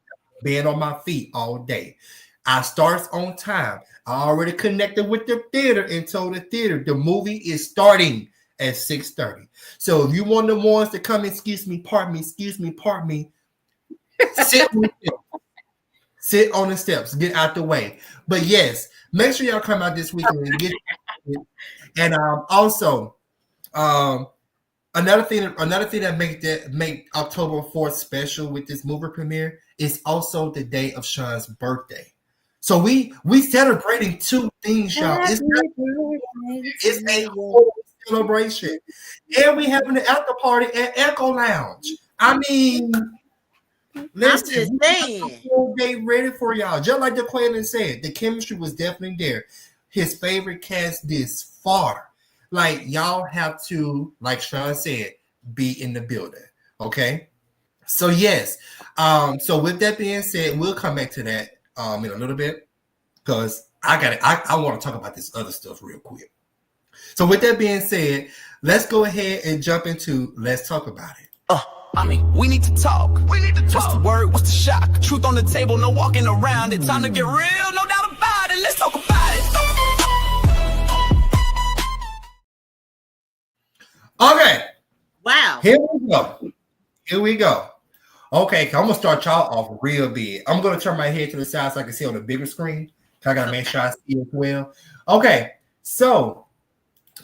being on my feet all day. I starts on time. I already connected with the theater and told the theater the movie is starting at 6:30. So if you want the ones to come, excuse me, pardon me, sit on the steps, get out the way. But yes, make sure y'all come out this weekend and get. And also, another thing that make October 4th special with this movie premiere is also the day of Sean's birthday. So we celebrating two things, y'all. It's a whole celebration, and we having an after party at Echo Lounge. I mean, listen, whole day ready for y'all. Just like the Quaylen said, the chemistry was definitely there. His favorite cast this far. Like, y'all have to, like Sean said, be in the building. Okay. So yes. So with that being said, we'll come back to that in a little bit because I want to talk about this other stuff real quick. So with that being said, let's go ahead and jump into let's talk about it. We need to talk. What's the word? What's the shock? Truth on the table, no walking around it. Time to get real, no doubt about it. Let's talk about it. Okay. Wow. Here we go. Okay, I'm gonna start y'all off real big. I'm gonna turn my head to the side so I can see on the bigger screen. I gotta make sure I see it well. Okay, so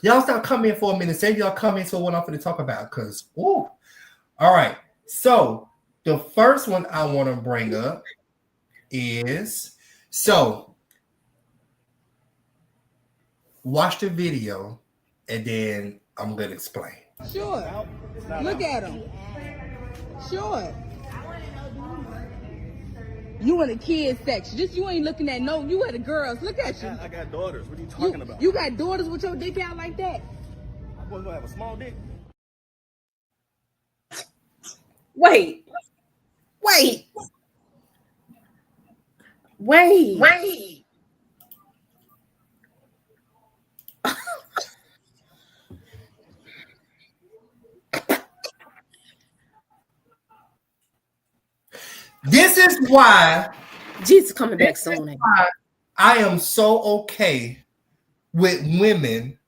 y'all stop coming in for a minute. Say y'all come in for what I'm going to talk about, because all right. So the first one I want to bring up is watch the video and then I'm going to explain. Sure. Look at him. Sure. You in the kids section. Just you ain't looking at you at the girls. Look at you. I got daughters. What are you talking about? You got daughters with your dick out like that? My boy's gonna have a small dick. Wait. This is why Jesus coming back soon. I am so okay with women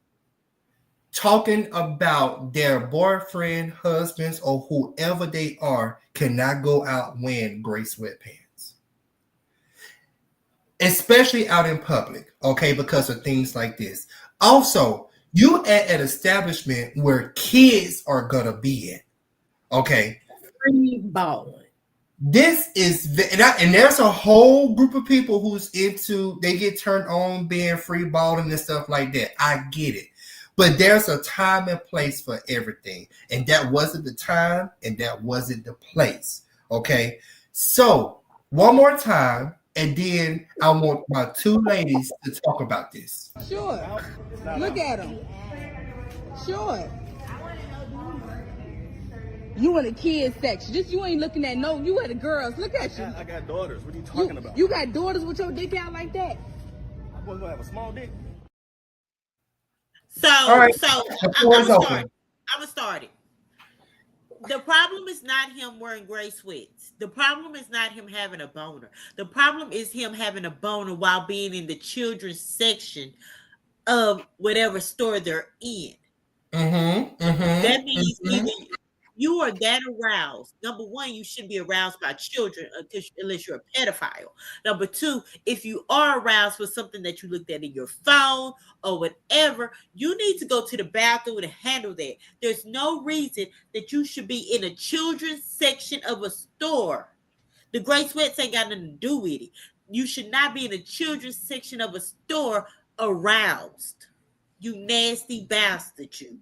talking about their boyfriend, husbands, or whoever they are cannot go out wearing gray sweatpants. Especially out in public, okay, because of things like this. Also, you at an establishment where kids are gonna be in, okay? Free balling. This is, and there's a whole group of people who's into, they get turned on being free balling and stuff like that. I get it. But there's a time and place for everything. And that wasn't the time and that wasn't the place. Okay. So one more time, and then I want my two ladies to talk about this. Sure. Look at them. Sure. You in the kids section. Just you ain't looking at you at the girls. Look at you. I got daughters. What are you talking about? You got daughters with your dick out like that? My boy's gonna have a small dick. I'm gonna start it. The problem is not him wearing gray sweats. The problem is not him having a boner. The problem is him having a boner while being in the children's section of whatever store they're in. That means either you are that aroused. Number one, you shouldn't be aroused by children unless you're a pedophile. Number two, if you are aroused for something that you looked at in your phone or whatever, you need to go to the bathroom and handle that. There's no reason that you should be in a children's section of a store. The gray sweats ain't got nothing to do with it. You should not be in the children's section of a store aroused. You nasty bastard, you.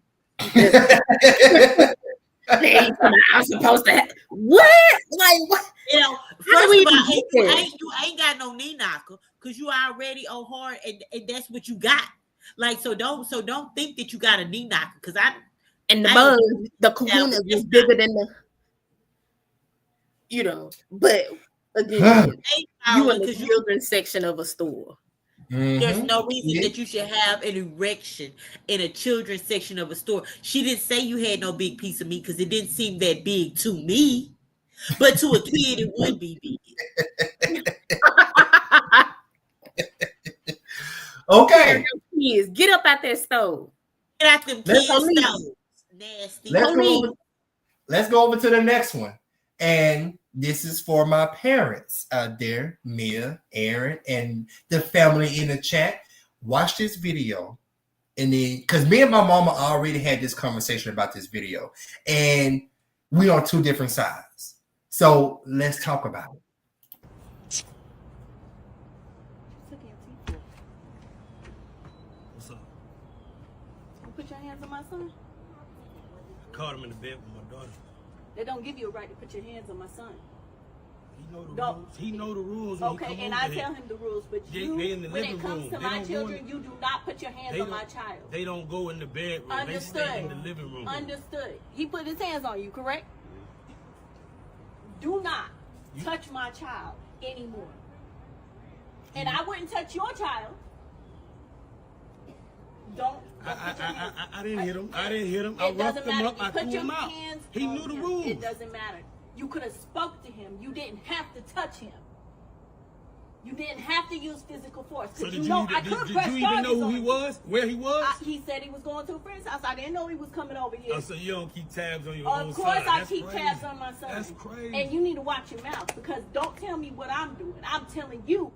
I'm supposed to have what? Like what? You know, first of all, you ain't got no knee knocker because you already on hard, and that's what you got. Like, so don't think that you got a knee knocker because the kahuna is bigger than the, but again, you in the children's section of a store. Mm-hmm. There's no reason that you should have an erection in a children's section of a store. She didn't say you had no big piece of meat because it didn't seem that big to me, but to a kid it would be big. Okay. Kids, get up out that stove. Get out them kids' stoves. Nasty. Let's go over to the next one. And this is for my parents out there, Mia, Aaron, and the family in the chat. Watch this video. And then, because me and my mama already had this conversation about this video. And we on two different sides. So let's talk about it. What's up? Put your hands on my son. I caught him in the bed with my daughter. They don't give you a right to put your hands on my son. He know the rules. He know the rules. Okay, and I tell him the rules, but when it comes to my children, you do not put your hands on my child. They don't go in the bedroom. Understood. They stay in the living room. Understood. He put his hands on you, correct? Do not touch my child anymore. And I wouldn't touch your child. Don't I didn't hit him. I didn't hit him. I roughed him up. I threw him out. He knew the rules. It doesn't matter. You could have spoke to him. You didn't have to touch him. You didn't have to use physical force. So did you even know who he was? Where he was? He said he was going to a friend's house. I didn't know he was coming over here. Oh, so you don't keep tabs on your own son? Of course I That's keep crazy. tabs on my son. That's crazy. And you need to watch your mouth because don't tell me what I'm doing. I'm telling you.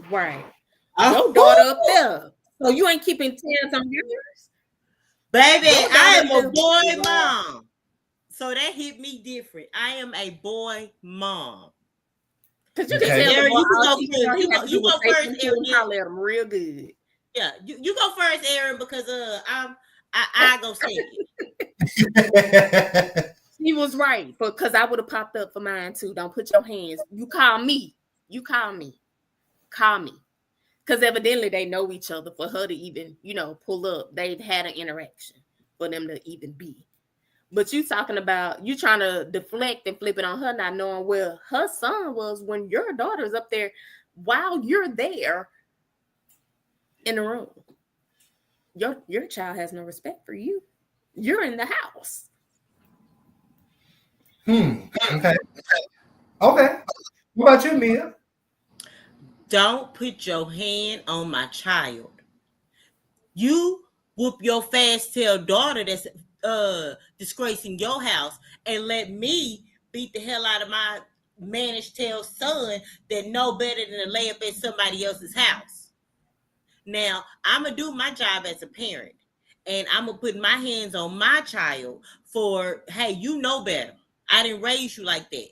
Right. Your daughter up there. So you ain't keeping tabs on yours? Baby, I am a boy mom. So that hit me different. I am a boy mom. Because you can tell Aaron, you go first, Aaron. I let him real good. Yeah, you go first, Aaron, because I go second. He was right, because I would have popped up for mine too. Don't put your hands. You call me. Call me. Because evidently they know each other. For her to even, pull up, they'd had an interaction for them to even be. But you talking about, you trying to deflect and flip it on her, not knowing where her son was when your daughter's up there while you're there in the room. Your child has no respect for you. You're in the house. Okay. What about you, Mia? Don't put your hand on my child. You whoop your fast tail daughter that's disgracing your house and let me beat the hell out of my managed tail son that know better than to lay up at somebody else's house. Now, I'm going to do my job as a parent and I'm going to put my hands on my child for, hey, you know better. I didn't raise you like that.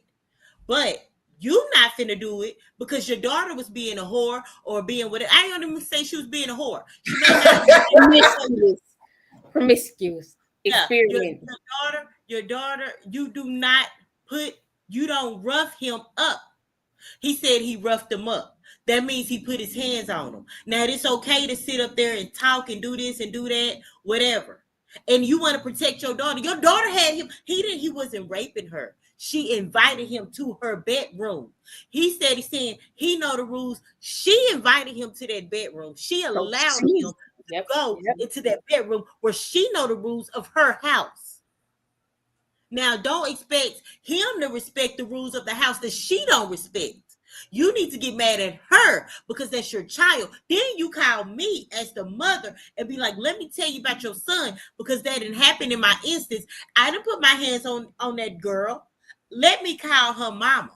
But you not finna do it because your daughter was being a whore or being whatever. I don't even say she was being a whore. She may not be promiscuous. Experience. Your daughter, you don't rough him up. He said he roughed him up. That means he put his hands on him. Now it's okay to sit up there and talk and do this and do that, whatever. And you want to protect your daughter. Your daughter had him. He wasn't raping her. She invited him to her bedroom. He said he know the rules. She invited him to that bedroom. She allowed him to go into that bedroom where she know the rules of her house. Now, don't expect him to respect the rules of the house that she don't respect. You need to get mad at her because that's your child. Then you call me as the mother and be like, let me tell you about your son because that didn't happen in my instance. I didn't put my hands on that girl. Let me call her mama.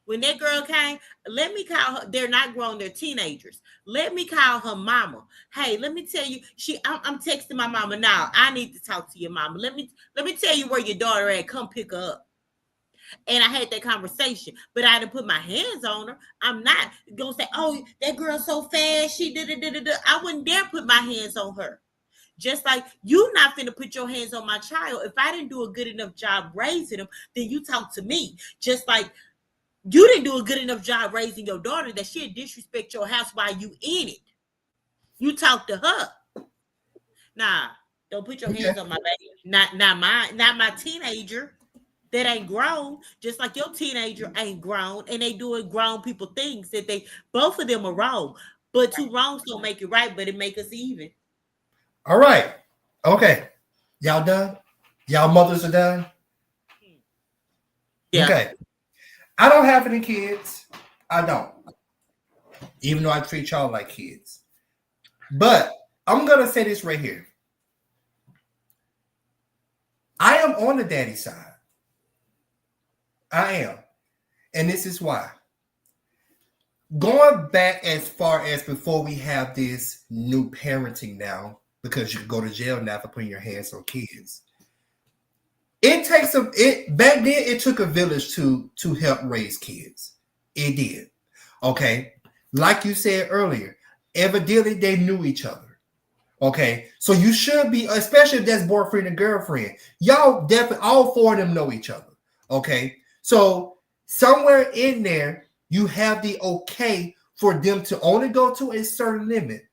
When that girl came, let me call her. They're not grown, they're teenagers. Let me call her mama. Hey, let me tell you, I'm texting my mama now. I need to talk to your mama. Let me tell you where your daughter at. Come pick her up. And I had that conversation, but I didn't put my hands on her. I'm not gonna say, oh, that girl's so fast, she did it. I wouldn't dare put my hands on her. Just like you not finna put your hands on my child. If I didn't do a good enough job raising them, then you talk to me. Just like you didn't do a good enough job raising your daughter that she'll disrespect your house while you in it. You talk to her. Nah, don't put your hands on my baby. Not my teenager that ain't grown. Just like your teenager ain't grown, and they doing grown people things that they both of them are wrong. But two wrongs don't make it right, but it make us even. All right. Okay. Y'all done? Y'all mothers are done? Yeah. Okay. I don't have any kids. I don't. Even though I treat y'all like kids. But I'm going to say this right here. I am on the daddy side. I am. And this is why. Going back as far as before we have this new parenting now, because you can go to jail now for putting your hands on kids. It takes back then it took a village to help raise kids. It did. Okay. Like you said earlier, evidently they knew each other. Okay. So you should be, especially if that's boyfriend and girlfriend, y'all definitely all four of them know each other. Okay. So somewhere in there, you have the okay for them to only go to a certain limit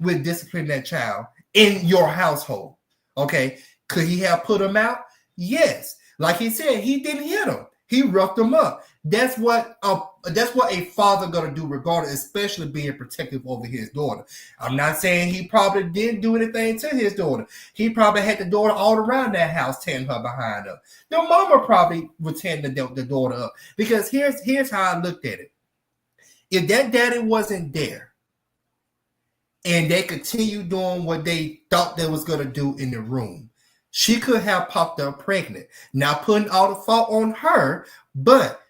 with disciplining that child in your household. Okay. Could he have put him out? Yes. Like he said, he didn't hit him. He roughed him up. That's what a father gonna do, regardless, especially being protective over his daughter. I'm not saying he probably didn't do anything to his daughter. He probably had the daughter all around that house, tearing her behind up. The mama probably would tear the daughter up. Because here's how I looked at it. If that daddy wasn't there, and they continue doing what they thought they was going to do in the room, she could have popped up pregnant. Not putting all the fault on her, but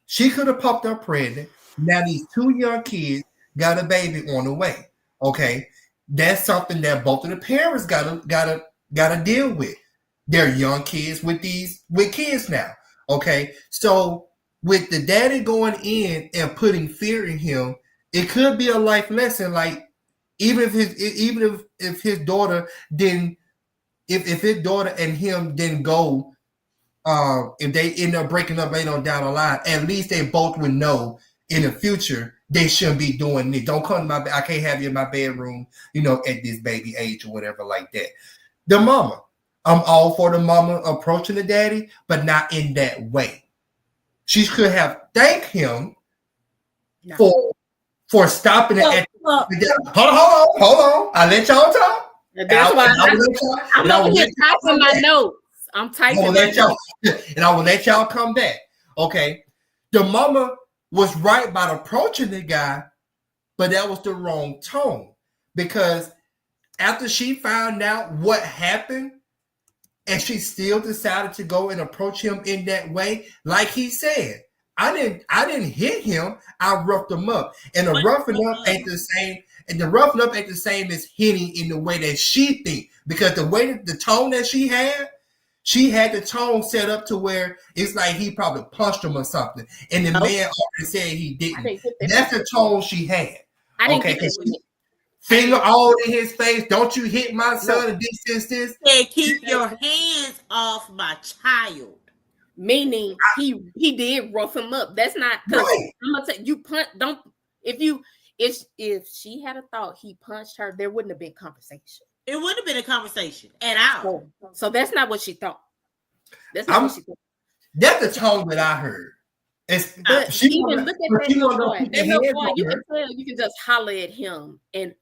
she could have popped up pregnant. Now these two young kids got a baby on the way. Okay, that's something that both of the parents gotta deal with. They're young kids with kids now. Okay, so with the daddy going in and putting fear in him, it could be a life lesson. Like, even if his daughter didn't, if his daughter and him didn't go, if they end up breaking up later on down the line, at least they both would know in the future they shouldn't be doing it. Don't come to my, I can't have you in my bedroom, at this baby age or whatever like that. The mama, I'm all for the mama approaching the daddy, but not in that way. She could have thanked him for stopping it. Hold on. I let y'all talk. That's why I'm over here typing my notes. I'm typing. And I will let y'all come back. Okay. The mama was right about approaching the guy, but that was the wrong tone. Because after she found out what happened, and she still decided to go and approach him in that way, like he said, I didn't hit him. I roughed him up. And the roughing up ain't the same. And the roughing up ain't the same as hitting in the way that she think. Because the way that the tone that she had the tone set up to where it's like he probably punched him or something. And the man already said he didn't. That's the tone she had. Okay. Finger all in his face. Don't you hit my son and this. Hey, keep your hands off my child. Meaning he did rough him up. That's not right. I'm gonna say you punch. Don't if she had a thought he punched her, there wouldn't have been conversation. It wouldn't have been a conversation at all. So that's not what she thought. That's not what she thought. That's the tone that I heard. But even look at that little boy. That little boy, you can tell. You can just holler at him, and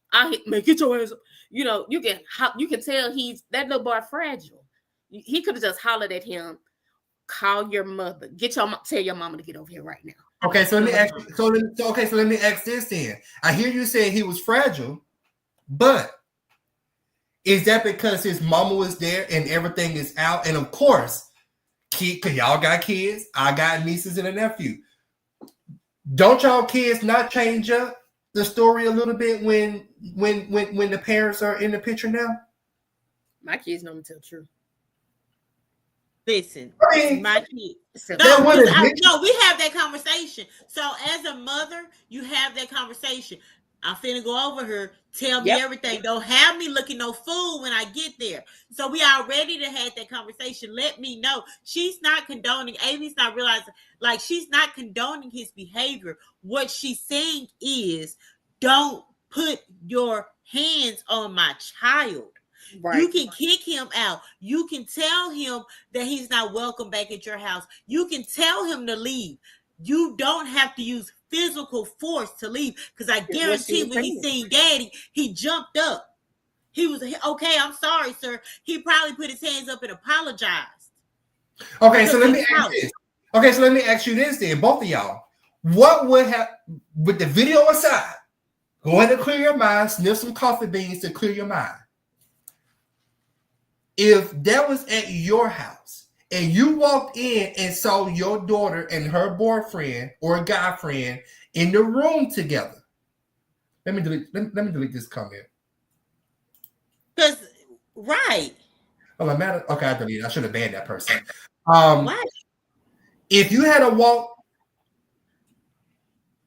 man, get your hands up. You can tell that little boy fragile. He could have just hollered at him. Call your mother. Tell your mama to get over here right now. Okay, so let me ask. So let me ask this then. I hear you saying he was fragile, but is that because his mama was there and everything is out? And of course, because y'all got kids, I got nieces and a nephew. Don't y'all kids not change up the story a little bit when the parents are in the picture now? My kids know me tell the truth. Listen, I mean, my kid. that would've been- No, we have that conversation. So as a mother, you have that conversation. I'm finna go over her, tell me everything. Don't have me looking no fool when I get there. So we already to had that conversation. Let me know. She's not condoning, Amy's not realizing, like she's not condoning his behavior. What she's saying is, don't put your hands on my child. Right. You can kick him out. You can tell him that he's not welcome back at your house. You can tell him to leave. You don't have to use physical force to leave, because I guarantee when he seen daddy, he jumped up. He was okay. I'm sorry, sir. He probably put his hands up and apologized. Okay, so let me ask this. Okay, so let me ask you this then, both of y'all. What would have, with the video aside, go ahead and clear your mind, sniff some coffee beans to clear your mind. If that was at your house and you walked in and saw your daughter and her boyfriend or a guy friend in the room together, let me delete this comment. Because right. Oh, okay, I deleted. I should have banned that person. Why? If you had a walk.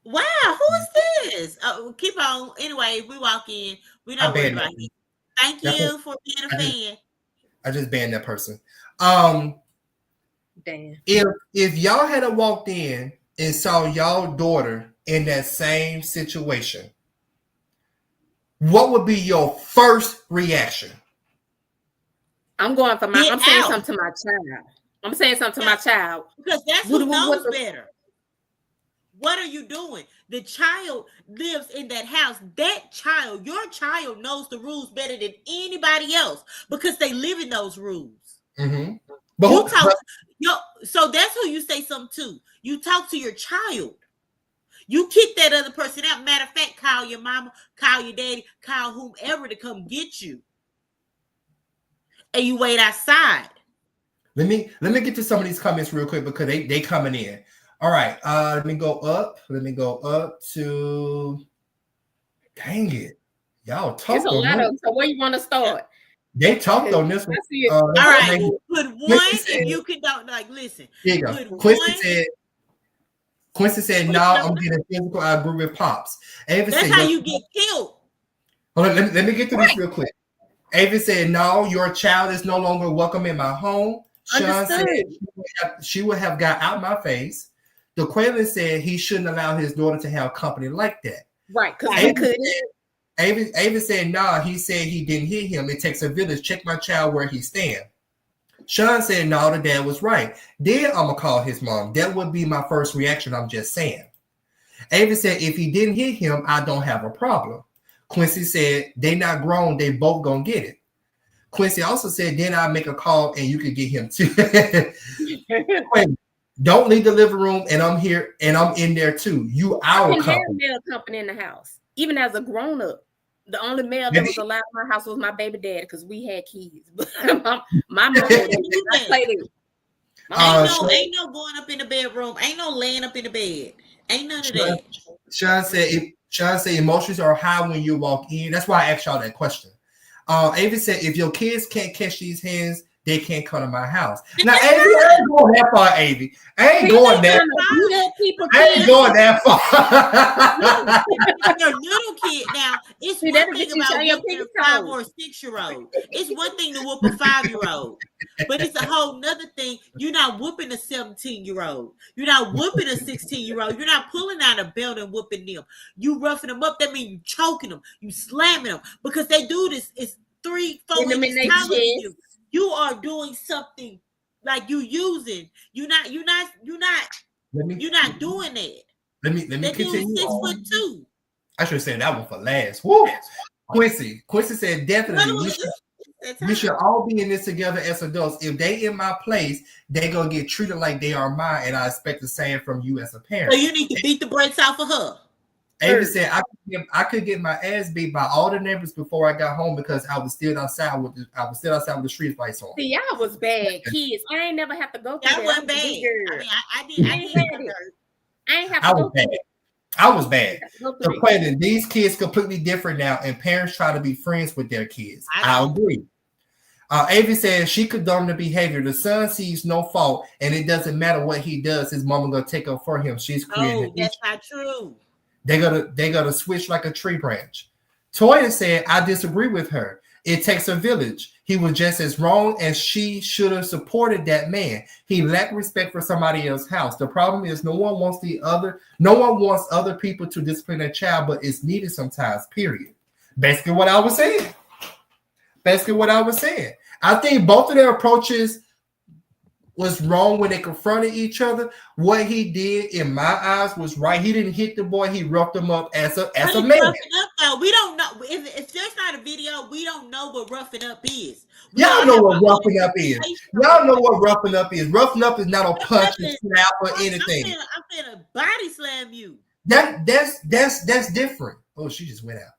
Wow, who is this? Keep on. Anyway, we walk in. We don't worry about it. Thank you for being a fan. I just banned that person. Damn. If y'all had walked in and saw y'all daughter in that same situation, what would be your first reaction? I'm going for my. I'm saying something to my child. I'm saying something to my child because that's who knows better. What are you doing? The child lives in that house. That child, your child, knows the rules better than anybody else because they live in those rules. Mm-hmm. So that's who you say something to. You talk to your child. You kick that other person out. Matter of fact, call your mama, call your daddy, call whomever to come get you. And you wait outside. Let me get to some of these comments real quick because they coming in. All right, let me go up. Let me go up to. Dang it, y'all talk. It's a lot of. So where you want to start? They talked on this one. All right, put one if you can. Don't like listen. Here you go. Quincy said, "No, I'm getting physical. I agree with Pops." Ava That's said, how you get killed. Hold on, let me get through this real quick. Ava said, "No, your child is no longer welcome in my home." Sean said she would have got out my face. The Quaylen said he shouldn't allow his daughter to have company like that. Right, because he couldn't. Ava said, nah, he said he didn't hit him. It takes a village. Check my child where he stand. Sean said, no, the dad was right. Then I'm going to call his mom. That would be my first reaction. I'm just saying. Ava said, if he didn't hit him, I don't have a problem. Quincy said, they not grown. They both going to get it. Quincy also said, then I'll make a call and you can get him too. Don't leave the living room, and I'm here, and I'm in there too. You our company. Male company in the house, even as a grown up. The only male that was allowed in my house was my baby daddy because we had kids. But my mom I played it. Ain't no going up in the bedroom. Ain't no laying up in the bed. Ain't none of that. Sean said emotions are high when you walk in. That's why I asked y'all that question. Ava said if your kids can't catch these hands, they can't come to my house. Now, Avi, I ain't going that far, Avi. I ain't going that far. I ain't going that far. You're a little kid now. It's one thing about whooping a 5 or 6-year-old. It's one thing to whoop a 5-year-old. But it's a whole nother thing. You're not whooping a 17-year-old. You're not whooping a 16-year-old. You're not pulling out a belt and whooping them. You roughing them up. That means you choking them. You slamming them. Because they do this. It's 3-4 inches taller than you. You are doing something like you using. You're not doing that. Let me continue. 6'2". I should have said that one for last. Woo. Quincy said definitely we should all be in this together as adults. If they in my place, they gonna get treated like they are mine, and I expect the same from you as a parent. So you need to beat the brakes off of her. Ava said I could get my ass beat by all the neighbors before I got home because I was still outside with the street lights on. See, y'all was bad kids. I ain't never have to go through that. Wasn't bad. I ain't have to go through it. I was bad. So these kids completely different now, and parents try to be friends with their kids. I agree. Avi says she condoned the behavior. The son sees no fault, and it doesn't matter what he does. His mama gonna take up for him. She's creating. No, that's not true. They gotta switch like a tree branch. Toya said, I disagree with her. It takes a village. He was just as wrong as she should have supported that man. He lacked respect for somebody else's house. The problem is no one wants other people to discipline their child, but it's needed sometimes, period. Basically what I was saying. I think both of their approaches was wrong when they confronted each other. What he did, in my eyes, was right. He didn't hit the boy. He roughed him up as a man. Roughing up, though, we don't know. If there's not a video, we don't know what roughing up is. Y'all know what roughing up is. Y'all know what roughing up is. Roughing up is not a punch and slap or anything. I'm finna body slam you. That's different. Oh, she just went out.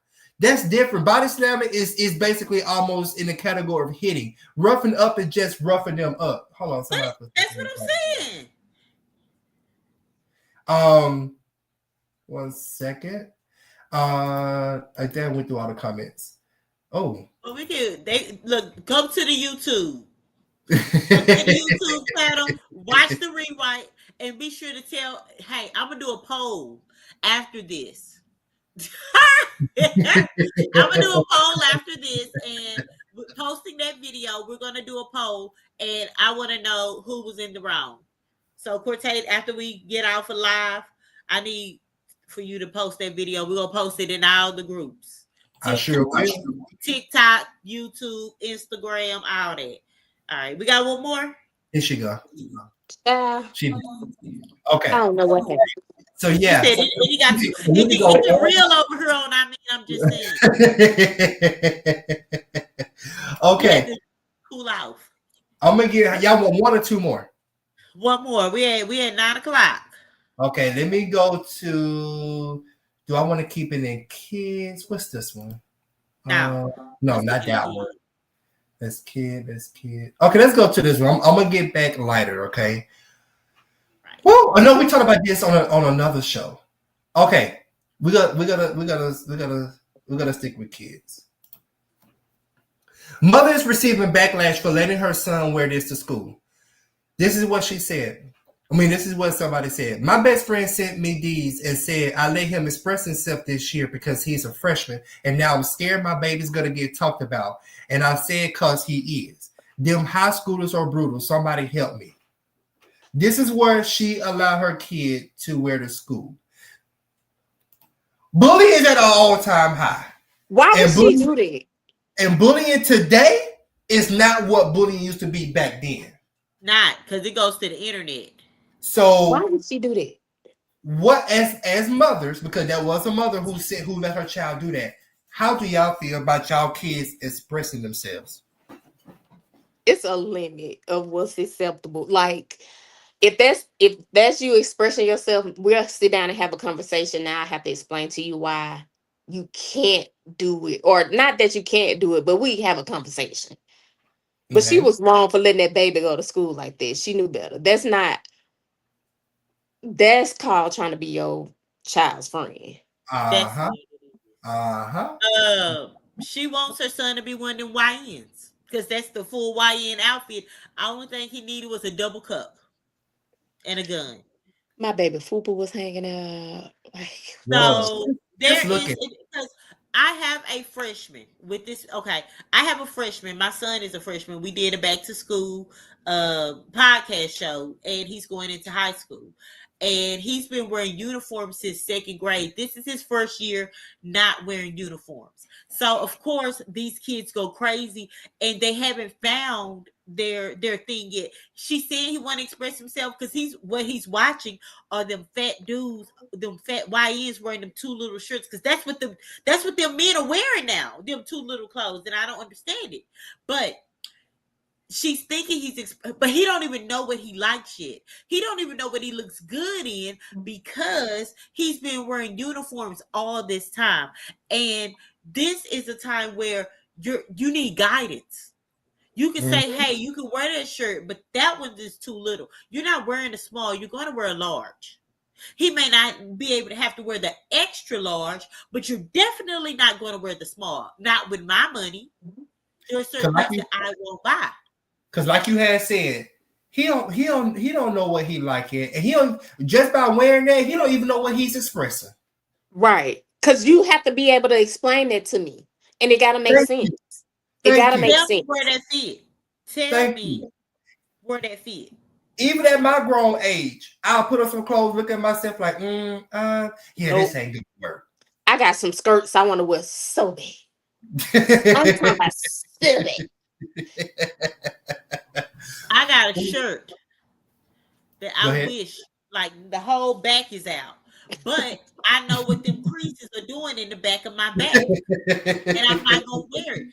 That's different. Body slamming is basically almost in the category of hitting. Roughing up is just roughing them up. Hold on, that's what I'm saying. 1 second. I think I went through all the comments. Oh. Well, we did. They look. Go to the YouTube. Go to the YouTube channel. Watch the rewrite, and be sure to tell. Hey, I'm gonna do a poll after this. I'm gonna do a poll after this, and posting that video. We're gonna do a poll, and I want to know who was in the wrong. So, Cortez, after we get off of live, I need for you to post that video. We're gonna post it in all the groups. I sure will. TikTok, YouTube, Instagram, all that. All right, we got one more. Here she go. Okay. I don't know what happened. So yeah, he got real over here on. I'm just saying. Okay. Cool off. I'm gonna get y'all want one or two more. One more. We at 9:00. Okay, let me go to. Do I want to keep it in kids? What's this one? No, not that one. That's kid. Okay, let's go to this one. I'm gonna get back lighter. Okay. Well, I know we talked about this on another show. Okay, we gotta stick with kids. Mother is receiving backlash for letting her son wear this to school. This is what she said. This is what somebody said. My best friend sent me these and said I let him express himself this year because he's a freshman, and now I'm scared my baby's gonna get talked about. And I said cause he is. Them high schoolers are brutal. Somebody help me. This is where she allowed her kid to wear to school. Bullying is at an all-time high. Why would she do that? And bullying today is not what bullying used to be back then. Not because it goes to the internet. So why would she do that? What as mothers, because there was a mother who let her child do that. How do y'all feel about y'all kids expressing themselves? It's a limit of what's acceptable. Like if that's you expressing yourself, we'll sit down and have a conversation. Now I have to explain to you why you can't do it, or not that you can't do it, but we have a conversation. But she was wrong for letting that baby go to school like this. She knew better. That's called trying to be your child's friend. She wants her son to be one of them YNs because that's the full YN outfit. The only thing he needed was a double cup and a gun. My baby Fupa was hanging out. So there is, because I have a freshman with this. Okay, I have a freshman. My son is a freshman. We did a back to school podcast show, and he's going into high school. And he's been wearing uniforms since second grade. This is his first year not wearing uniforms. So, of course, these kids go crazy, and they haven't found their thing yet. She said he want to express himself because what he's watching are them fat dudes, them fat YNs wearing them too little shirts, because that's what them men are wearing now, them too little clothes, and I don't understand it. But she's thinking but he don't even know what he likes yet. He don't even know what he looks good in because he's been wearing uniforms all this time. And this is a time where you need guidance. You can say, hey, you can wear that shirt, but that one is too little. You're not wearing a small. You're going to wear a large. He may not be able to have to wear the extra large, but you're definitely not going to wear the small. Not with my money. There are certain things that I won't buy. Because like you had said, he don't know what he like it. And he don't, just by wearing that, he don't even know what he's expressing. Right. Because you have to be able to explain that to me. And it gotta make sense. It gotta make sense. Tell me where that fit. Tell me where that fit. Even at my grown age, I'll put on some clothes, look at myself like, this ain't good work. I got some skirts I want to wear so bad. I'm talking about so bad. I got a shirt that I wish like the whole back is out, but I know what them creases are doing in the back of my back, and I'm not gonna wear it.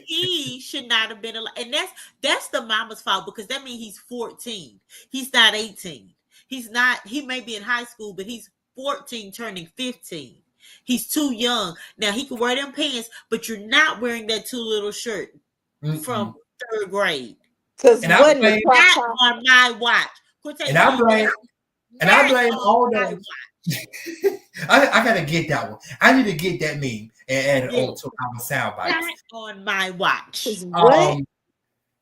He should not have been allowed, and that's the mama's fault, because that means he's 14. He's not 18. He's not. He may be in high school, but he's 14, turning 15. He's too young. Now he can wear them pants, but you're not wearing that too little shirt from 3rd grade. Because not on my watch. And I blame all that. I gotta get that one. I need to get that meme and add it on to our soundbite. Not on my watch.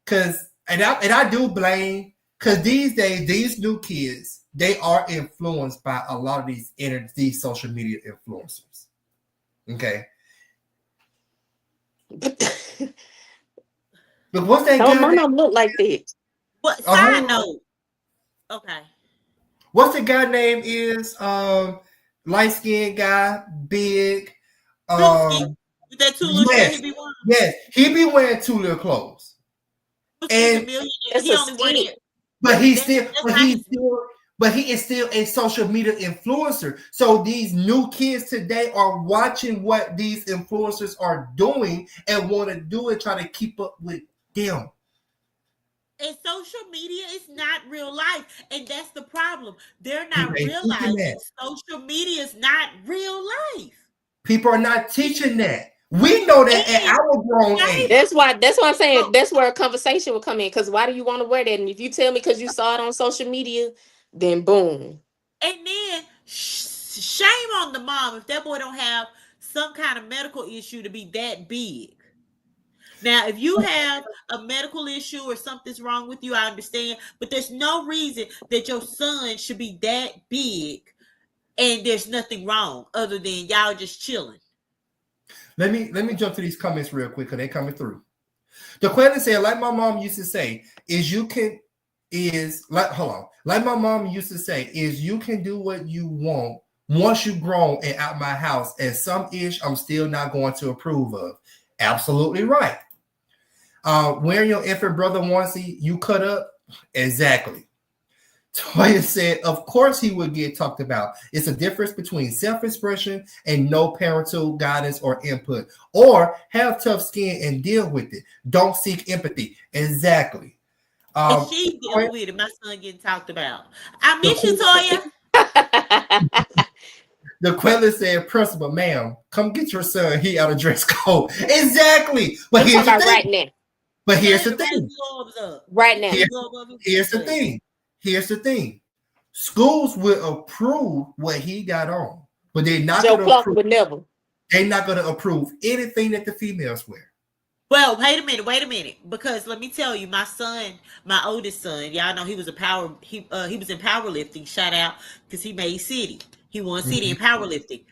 Because I do blame, because these days these new kids, they are influenced by a lot of these social media influencers. Okay. But what's that guy? My mom look like that. What side note? Okay. What's the guy name is? Light skinned guy, big. With that too little shirt he be wearing. Yes, he be wearing too little clothes. And he only wearing it. But he is still a social media influencer. So these new kids today are watching what these influencers are doing and want to do it, try to keep up with them. And social media is not real life. And that's the problem. They're not realizing social media is not real life. People are not teaching that. We know that at our grown age. That's why I'm saying that's where a conversation will come in. Because why do you want to wear that? And if you tell me because you saw it on social media, then boom. And then shame on the mom if that boy don't have some kind of medical issue to be that big. Now, if you have a medical issue or something's wrong with you, I understand. But there's no reason that your son should be that big and there's nothing wrong other than y'all just chilling. Let me jump to these comments real quick because they're coming through. The question said, like my mom used to say, like my mom used to say, is you can do what you want once you grown and out my house, and some ish I'm still not going to approve of. Absolutely right. Wearing your infant brother onesie you cut up? Exactly. Toya said, of course he would get talked about. It's a difference between self-expression and no parental guidance or input. Or have tough skin and deal with it. Don't seek empathy. Exactly. She dealing with it. My son getting talked about. I miss you, Toya. The Quella said, principal, ma'am, come get your son. He out of dress code. Exactly. But here's the thing. Right now. But here's the thing. Right now. Here's the thing. Here's the thing. Schools will approve what he got on, but they're not going to approve. They're not going to approve anything that the females wear. Well, wait a minute, because let me tell you, my son, my oldest son, y'all know he was in powerlifting. Shout out, because he made city. He won city in powerlifting.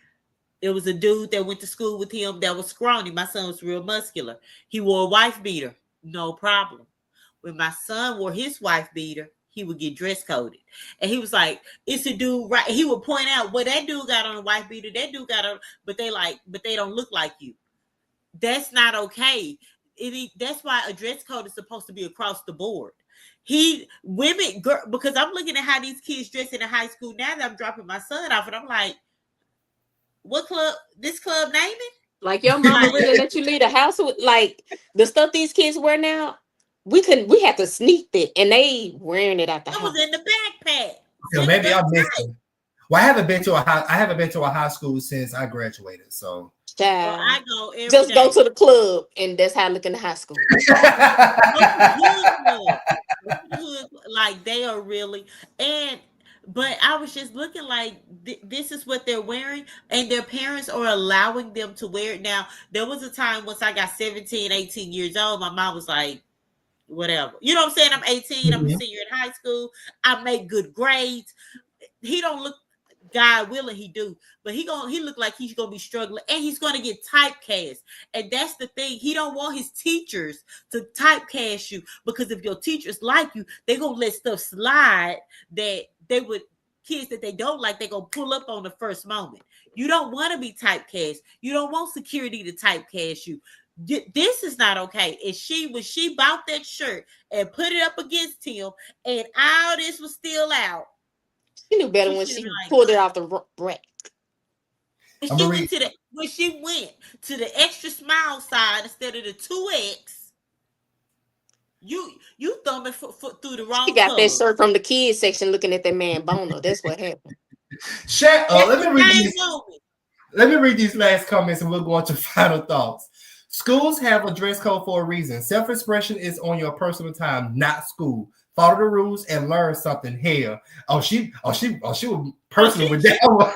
There was a dude that went to school with him that was scrawny. My son was real muscular. He wore a wife beater, no problem. When my son wore his wife beater, he would get dress coded. And he was like, it's a dude, right? He would point out, well, that dude got on a wife beater, that dude got on, but they don't look like you. That's not okay. That's why a dress code is supposed to be across the board. Because I'm looking at how these kids dress in the high school now that I'm dropping my son off, and I'm like, what club? This club naming? Like your mama really let you leave the house with like the stuff these kids wear now? We had to sneak it, and they wearing it at the house. It was in the backpack. So maybe I missed it. Well, I haven't been to a high school since I graduated. So I go every just day. Go to the club, and that's how I look in the high school. Like they are really, and But I was just looking like this is what they're wearing, and their parents are allowing them to wear it. Now, there was a time once I got 17, 18 years old, my mom was like, whatever. You know what I'm saying? I'm 18, I'm a senior in high school, I make good grades. He don't look, God willing, he do, but he look like he's gonna be struggling, and he's gonna get typecast. And that's the thing. He don't want his teachers to typecast you, because if your teachers like you, they gonna let stuff slide that they would kids that they don't like, they gonna pull up on the first moment. You don't want to be typecast. You don't want security to typecast you. This is not okay. And when she bought that shirt and put it up against him, and all this was still out. She knew better when she pulled it off the rack. When she went to the extra small side instead of the 2X, you thumbing through the wrong. She got that shirt from the kids section, looking at that man Bono. That's what happened. Let me read these last comments, and we'll go on to final thoughts. Schools have a dress code for a reason. Self-expression is on your personal time, not school. Follow the rules and learn something. Hell, she was personal with that one.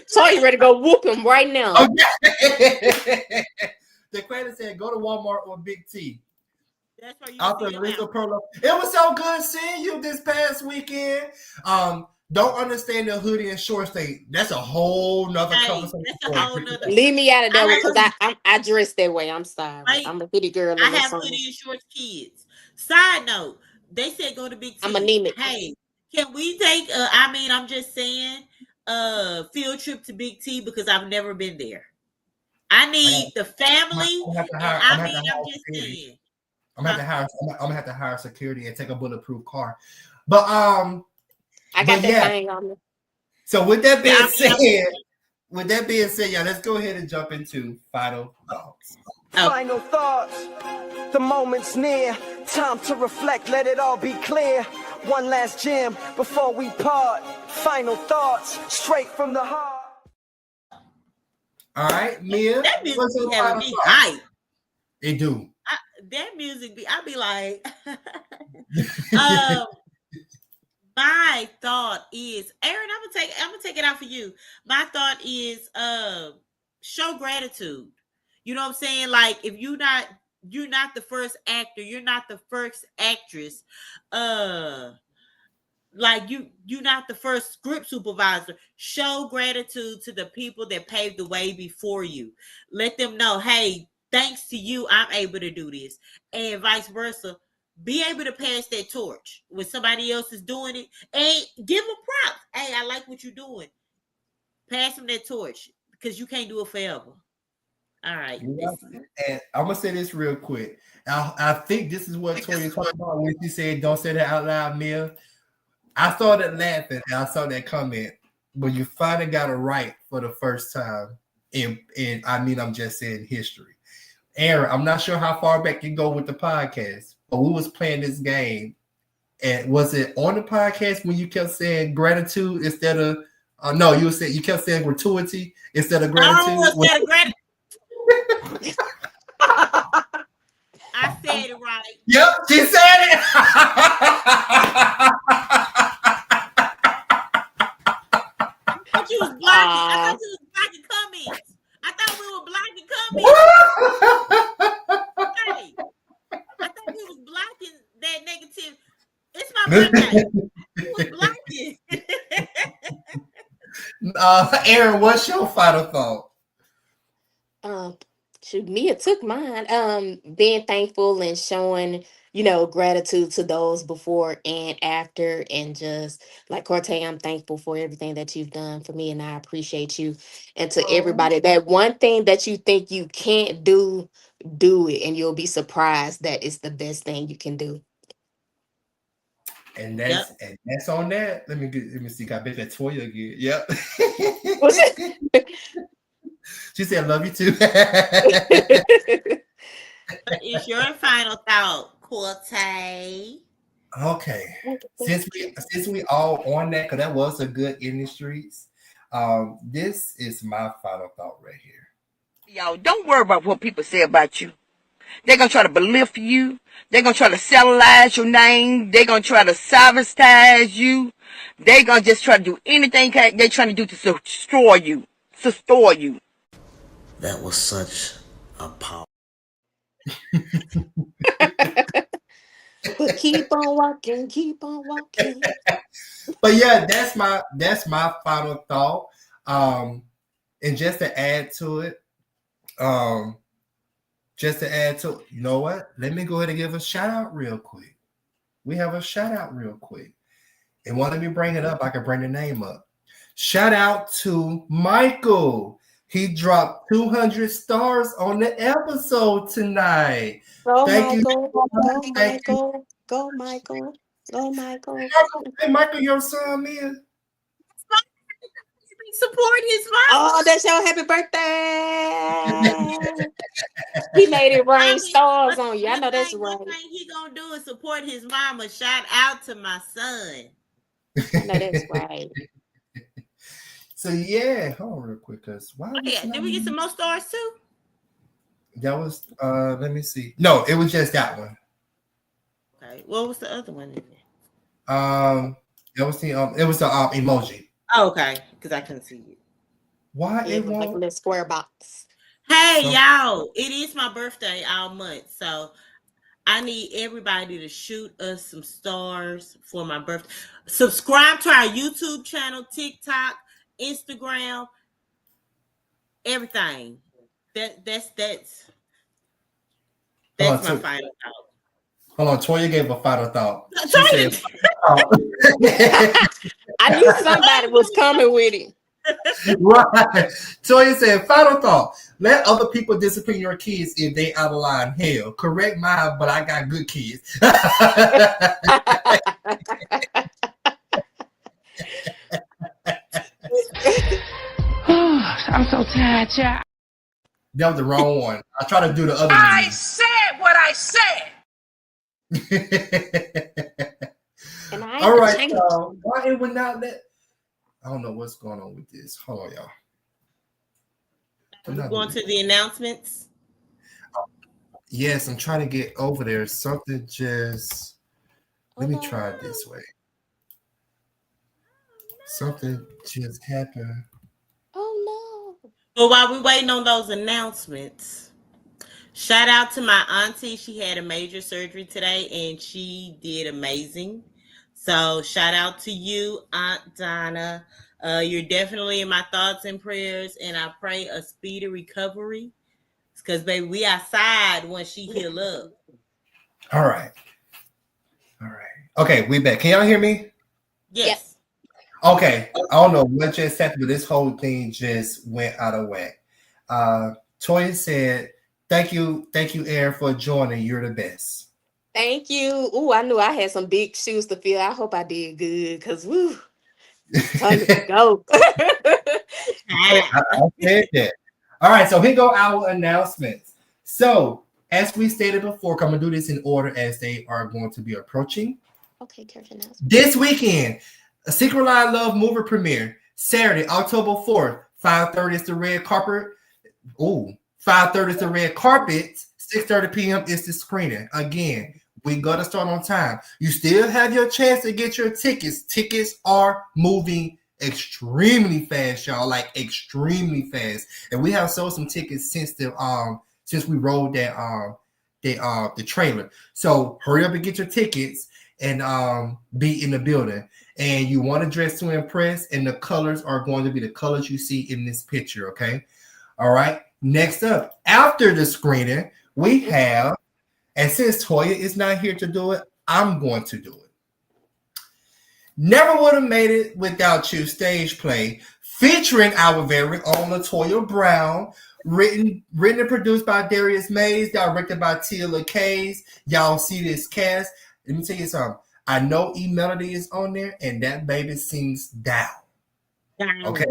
So you ready to go whoop him right now? Okay. The credit said, "Go to Walmart or Big T." That's why you. It was so good seeing you this past weekend. Don't understand the hoodie and shorts thing. That's a whole nother conversation. Leave me out of that one, because I dress that way. I'm sorry. I'm a hoodie girl. I have hoodie and shorts kids. Side note, they said go to Big T. I'm anemic. Hey, can we take I'm just saying field trip to Big T, because I've never been there. I need the family. I'm gonna have to hire security and take a bulletproof car. But I got that thing on me. So with that being said, y'all, let's go ahead and jump into final thoughts. Final thoughts. The moment's near. Time to reflect. Let it all be clear. One last gem before we part. Final thoughts, straight from the heart. All right, Mia. That music be having me hype. It do. That music I be like. My thought is, Aaron, I'm gonna take it out for you. My thought is show gratitude. You know what I'm saying? Like, if you're not the first actor, you're not the first actress, like you're not the first script supervisor. Show gratitude to the people that paved the way before you. Let them know, hey, thanks to you, I'm able to do this, and vice versa. Be able to pass that torch when somebody else is doing it, and give them props. Hey, I like what you're doing. Pass them that torch, because you can't do it forever. All right. And I'm gonna say this real quick. I think this is what Toya talked about when she said, "Don't say that out loud, Mia." I started laughing and I saw that comment when you finally got it right for the first time. And I'm just saying history. Aaron, I'm not sure how far back you go with the podcast, but we was playing this game, and was it on the podcast when you kept saying gratitude instead of no, you kept saying gratuity instead of gratitude? Instead of gratitude. I said it right. Yep, she said it. I thought you was blocking comments. I thought we were blocking comments. Okay. I thought we was blocking that negative. It's my birthday. We was blocking. Aaron, what's your final thought? Mia took mine. Being thankful and showing, gratitude to those before and after, and just like Cortez, I'm thankful for everything that you've done for me, and I appreciate you. And to everybody, that one thing that you think you can't do it, and you'll be surprised that it's the best thing you can do. And that's on that. Let me see. I bet that Toya again. Yep. She said, "Love you too." It's your final thought, Cortez. Okay. Since we all on that, because that was a good industries. This is my final thought right here. Y'all, don't worry about what people say about you. They're going to try to belittle you. They're going to try to cellularize your name. They're going to try to sabotage you. They're going to just try to do anything they're trying to do to destroy you. That was such a power. But keep on walking, keep on walking. But yeah, that's my final thought. And just to add to it, you know what? Let me go ahead and give a shout out real quick. We have a shout out real quick. And while let me bring it up, I can bring the name up. Shout out to Michael. He dropped 200 stars on the episode tonight. Thank you. Go, Michael. Hey, Michael, your son, man. Support his mom. Oh, that's your happy birthday. He made it rain stars on you. I know that's right. One thing he gonna do is support his mama. Shout out to my son. I know that's right. So yeah, hold on real quick, cause why? Did we get some more stars too? That was let me see. No, it was just that one. Okay, what was the other one? That was the it was the emoji. Oh, okay, because I couldn't see it. Why it was like a little square box. Hey, y'all, it is my birthday all month, so I need everybody to shoot us some stars for my birthday. Subscribe to our YouTube channel, TikTok, Instagram, everything. That's my final thought. Hold on, Toya gave a final thought. I knew somebody was coming with it. Right. Toya said, final thought. Let other people discipline your kids if they out of line. Hell, correct mine, but I got good kids. I'm so tired, child. That was the wrong one. I try to do the other one. I said what I said. And I all right, why it would not let? I don't know what's going on with this. Hold on, y'all. We're going to the announcements. Yes, I'm trying to get over there. Something just. Let me try it this way. Something just happened. Oh no! But while we're waiting on those announcements, shout out to my auntie. She had a major surgery today, and she did amazing. So shout out to you, Aunt Donna. You're definitely in my thoughts and prayers, and I pray a speedy recovery. Because, baby, we outside when she heal up. All right. Okay, we back. Can y'all hear me? Yes. Okay. I don't know what just happened, but this whole thing just went out of whack. Toya said, thank you, Aaron, for joining. You're the best. Thank you. Ooh, I knew I had some big shoes to fill. I hope I did good because woo, time to go. I said that. All right, so here go our announcements. So, as we stated before, I'm gonna do this in order as they are going to be approaching. Okay, careful now. This weekend, a Secret Line Love movie premiere, Saturday, October 4th, 5:30 is the red carpet. 5:30 is the red carpet. 6:30 p.m. is the screening. Again, we gotta start on time. You still have your chance to get your tickets. Tickets are moving extremely fast, y'all. Like extremely fast. And we have sold some tickets since we rolled the trailer. So hurry up and get your tickets and be in the building. And you want to dress to impress, and the colors are going to be the colors you see in this picture. Okay. All right. Next up, after the screening, we have, and since Toya is not here to do it, I'm going to do it. Never Would Have Made It Without You stage play featuring our very own LaToya Brown, written and produced by Darius Mays, directed by Tia LaCaze. Y'all see this cast. Let me tell you something. I know E Melody is on there, and that baby sings down. Okay.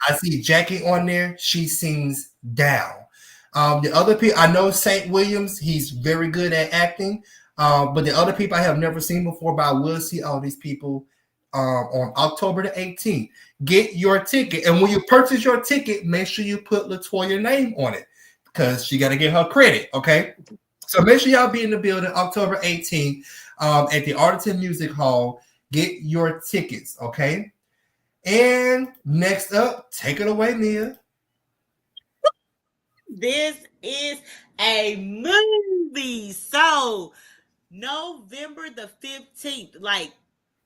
I see Jackie on there. She sings down. The other people, I know St. Williams, he's very good at acting. But the other people I have never seen before, but I will see all these people on October the 18th. Get your ticket. And when you purchase your ticket, make sure you put LaToya's name on it because she got to get her credit. Okay. So make sure y'all be in the building October 18th at the Arlington Music Hall. Get your tickets, okay? And next up, take it away, Mia. This is a movie. So November the 15th, like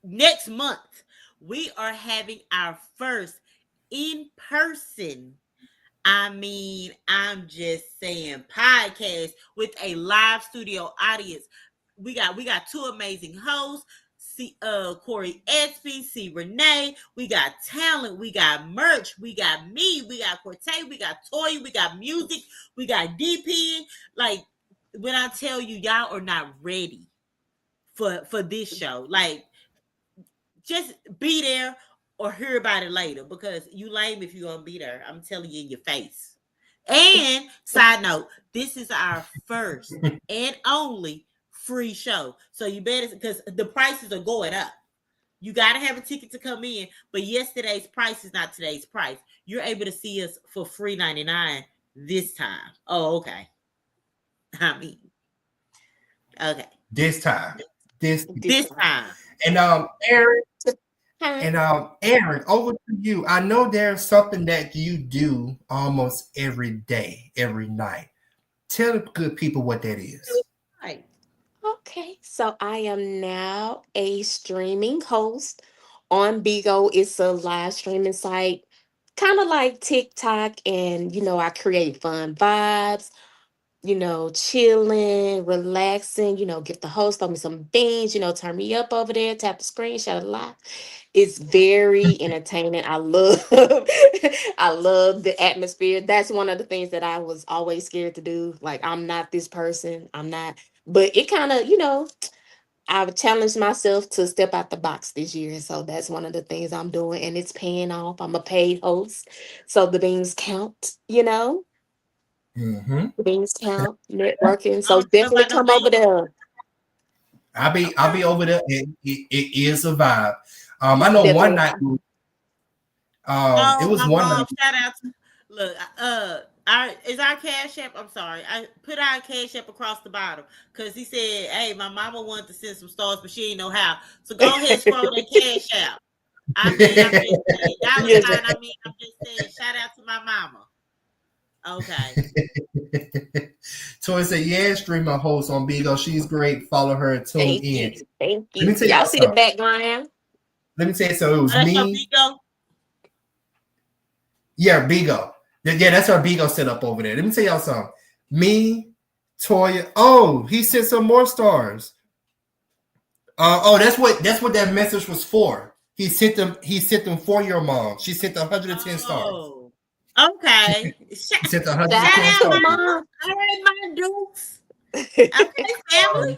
next month, we are having our first in-person, I'm just saying, podcast with a live studio audience. We got two amazing hosts. See Corey Espy, see Renee. We got talent, we got merch, we got me, we got Cortez, we got Toya, we got music, we got DP. Like, when I tell you, y'all are not ready for this show. Like, just be there or hear about it later, because you lame if you're gonna be there. I'm telling you in your face. And side note, this is our first and only free show. So you better, because the prices are going up. You got to have a ticket to come in, but yesterday's price is not today's price. You're able to see us for free $99 this time. Oh, okay. Okay. This time. This time. And Aaron, over to you. I know there's something that you do almost every day, every night. Tell the good people what that is. Right. Okay, so I am now a streaming host on Bigo. It's a live streaming site, kind of like TikTok, and I create fun vibes, chilling, relaxing, get the host on me some beans, turn me up over there, tap the screen, shout a lot. It's very entertaining. I love the atmosphere. That's one of the things that I was always scared to do. Like, I'm not this person. But it kind of, I've challenged myself to step out the box this year. So that's one of the things I'm doing, and it's paying off. I'm a paid host, so the beans count, Mm-hmm. The beans count, networking. So definitely come over there. I'll be over there. It is a vibe. I know definitely. One night. It was one night. Shout out to look. Is our Cash App? I'm sorry, I put our Cash App across the bottom because he said, "Hey, my mama wanted to send some stars, but she didn't know how." So go ahead, scroll that Cash App. I'm just saying, I'm just saying, shout out to my mama. Okay. Toy said, "Yeah, streamer host on Bigo. She's great. Follow her. Tune in." Thank you. Y'all see the background? Let me tell you so. It was me. Bigo? Yeah, Bigo. Yeah, that's our Bigo set up over there. Let me tell y'all something. Me, Toya. Oh, he sent some more stars. That's what that message was for. He sent them for your mom. She sent 110 stars. Okay. He sent 110 stars. Mom. All right, my dukes. Okay, family.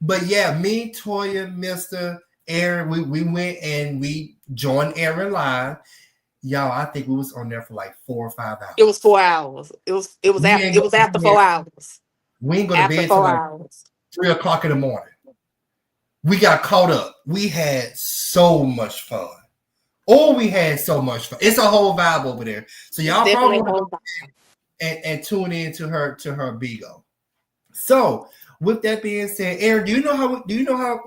But yeah, me, Toya, Mr. Aaron, we went and we joined Aaron live. Y'all, I think we was on there for like 4 or 5 hours. It was 4 hours. It was after 4 hours. We ain't go to bed till like 3 o'clock in the morning. We got caught up. We had so much fun. It's a whole vibe over there. So y'all probably and tune in to her Bigo. So with that being said, Aaron, do you know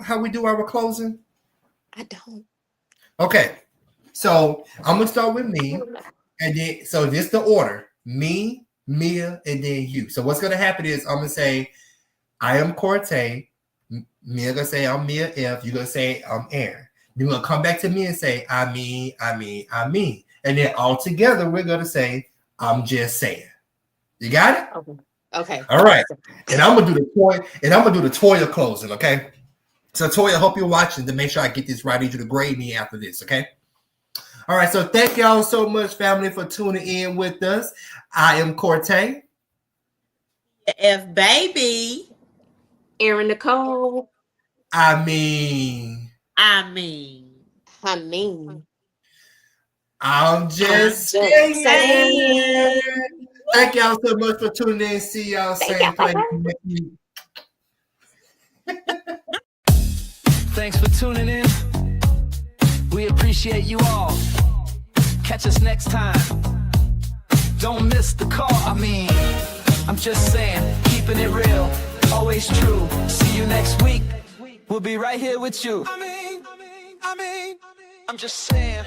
how we do our closing? I don't. Okay. So I'm gonna start with me, and then so this the order: me, Mia, and then you. So what's gonna happen is I'm gonna say, "I am Cortez." Mia gonna say, "I'm Mia F." You gonna say, "I'm Aaron." Then we're gonna come back to me and say, "I mean," and then all together we're gonna say, "I'm just saying." You got it? Okay. All right. And I'm gonna do the Toya closing. Okay. So Toya, I hope you're watching to make sure I get this right. I need you to grade me after this. Okay. All right, so thank y'all so much, family, for tuning in with us. I am Cortez. F baby. Aaron Nicole. I mean. I'm just saying. Thank y'all so much for tuning in. See y'all same place next week. Thanks for tuning in. We appreciate you all. Catch us next time. Don't miss the call. I'm just saying, keep keeping it real, always true. See you next week, we'll be right here with you. I'm just saying.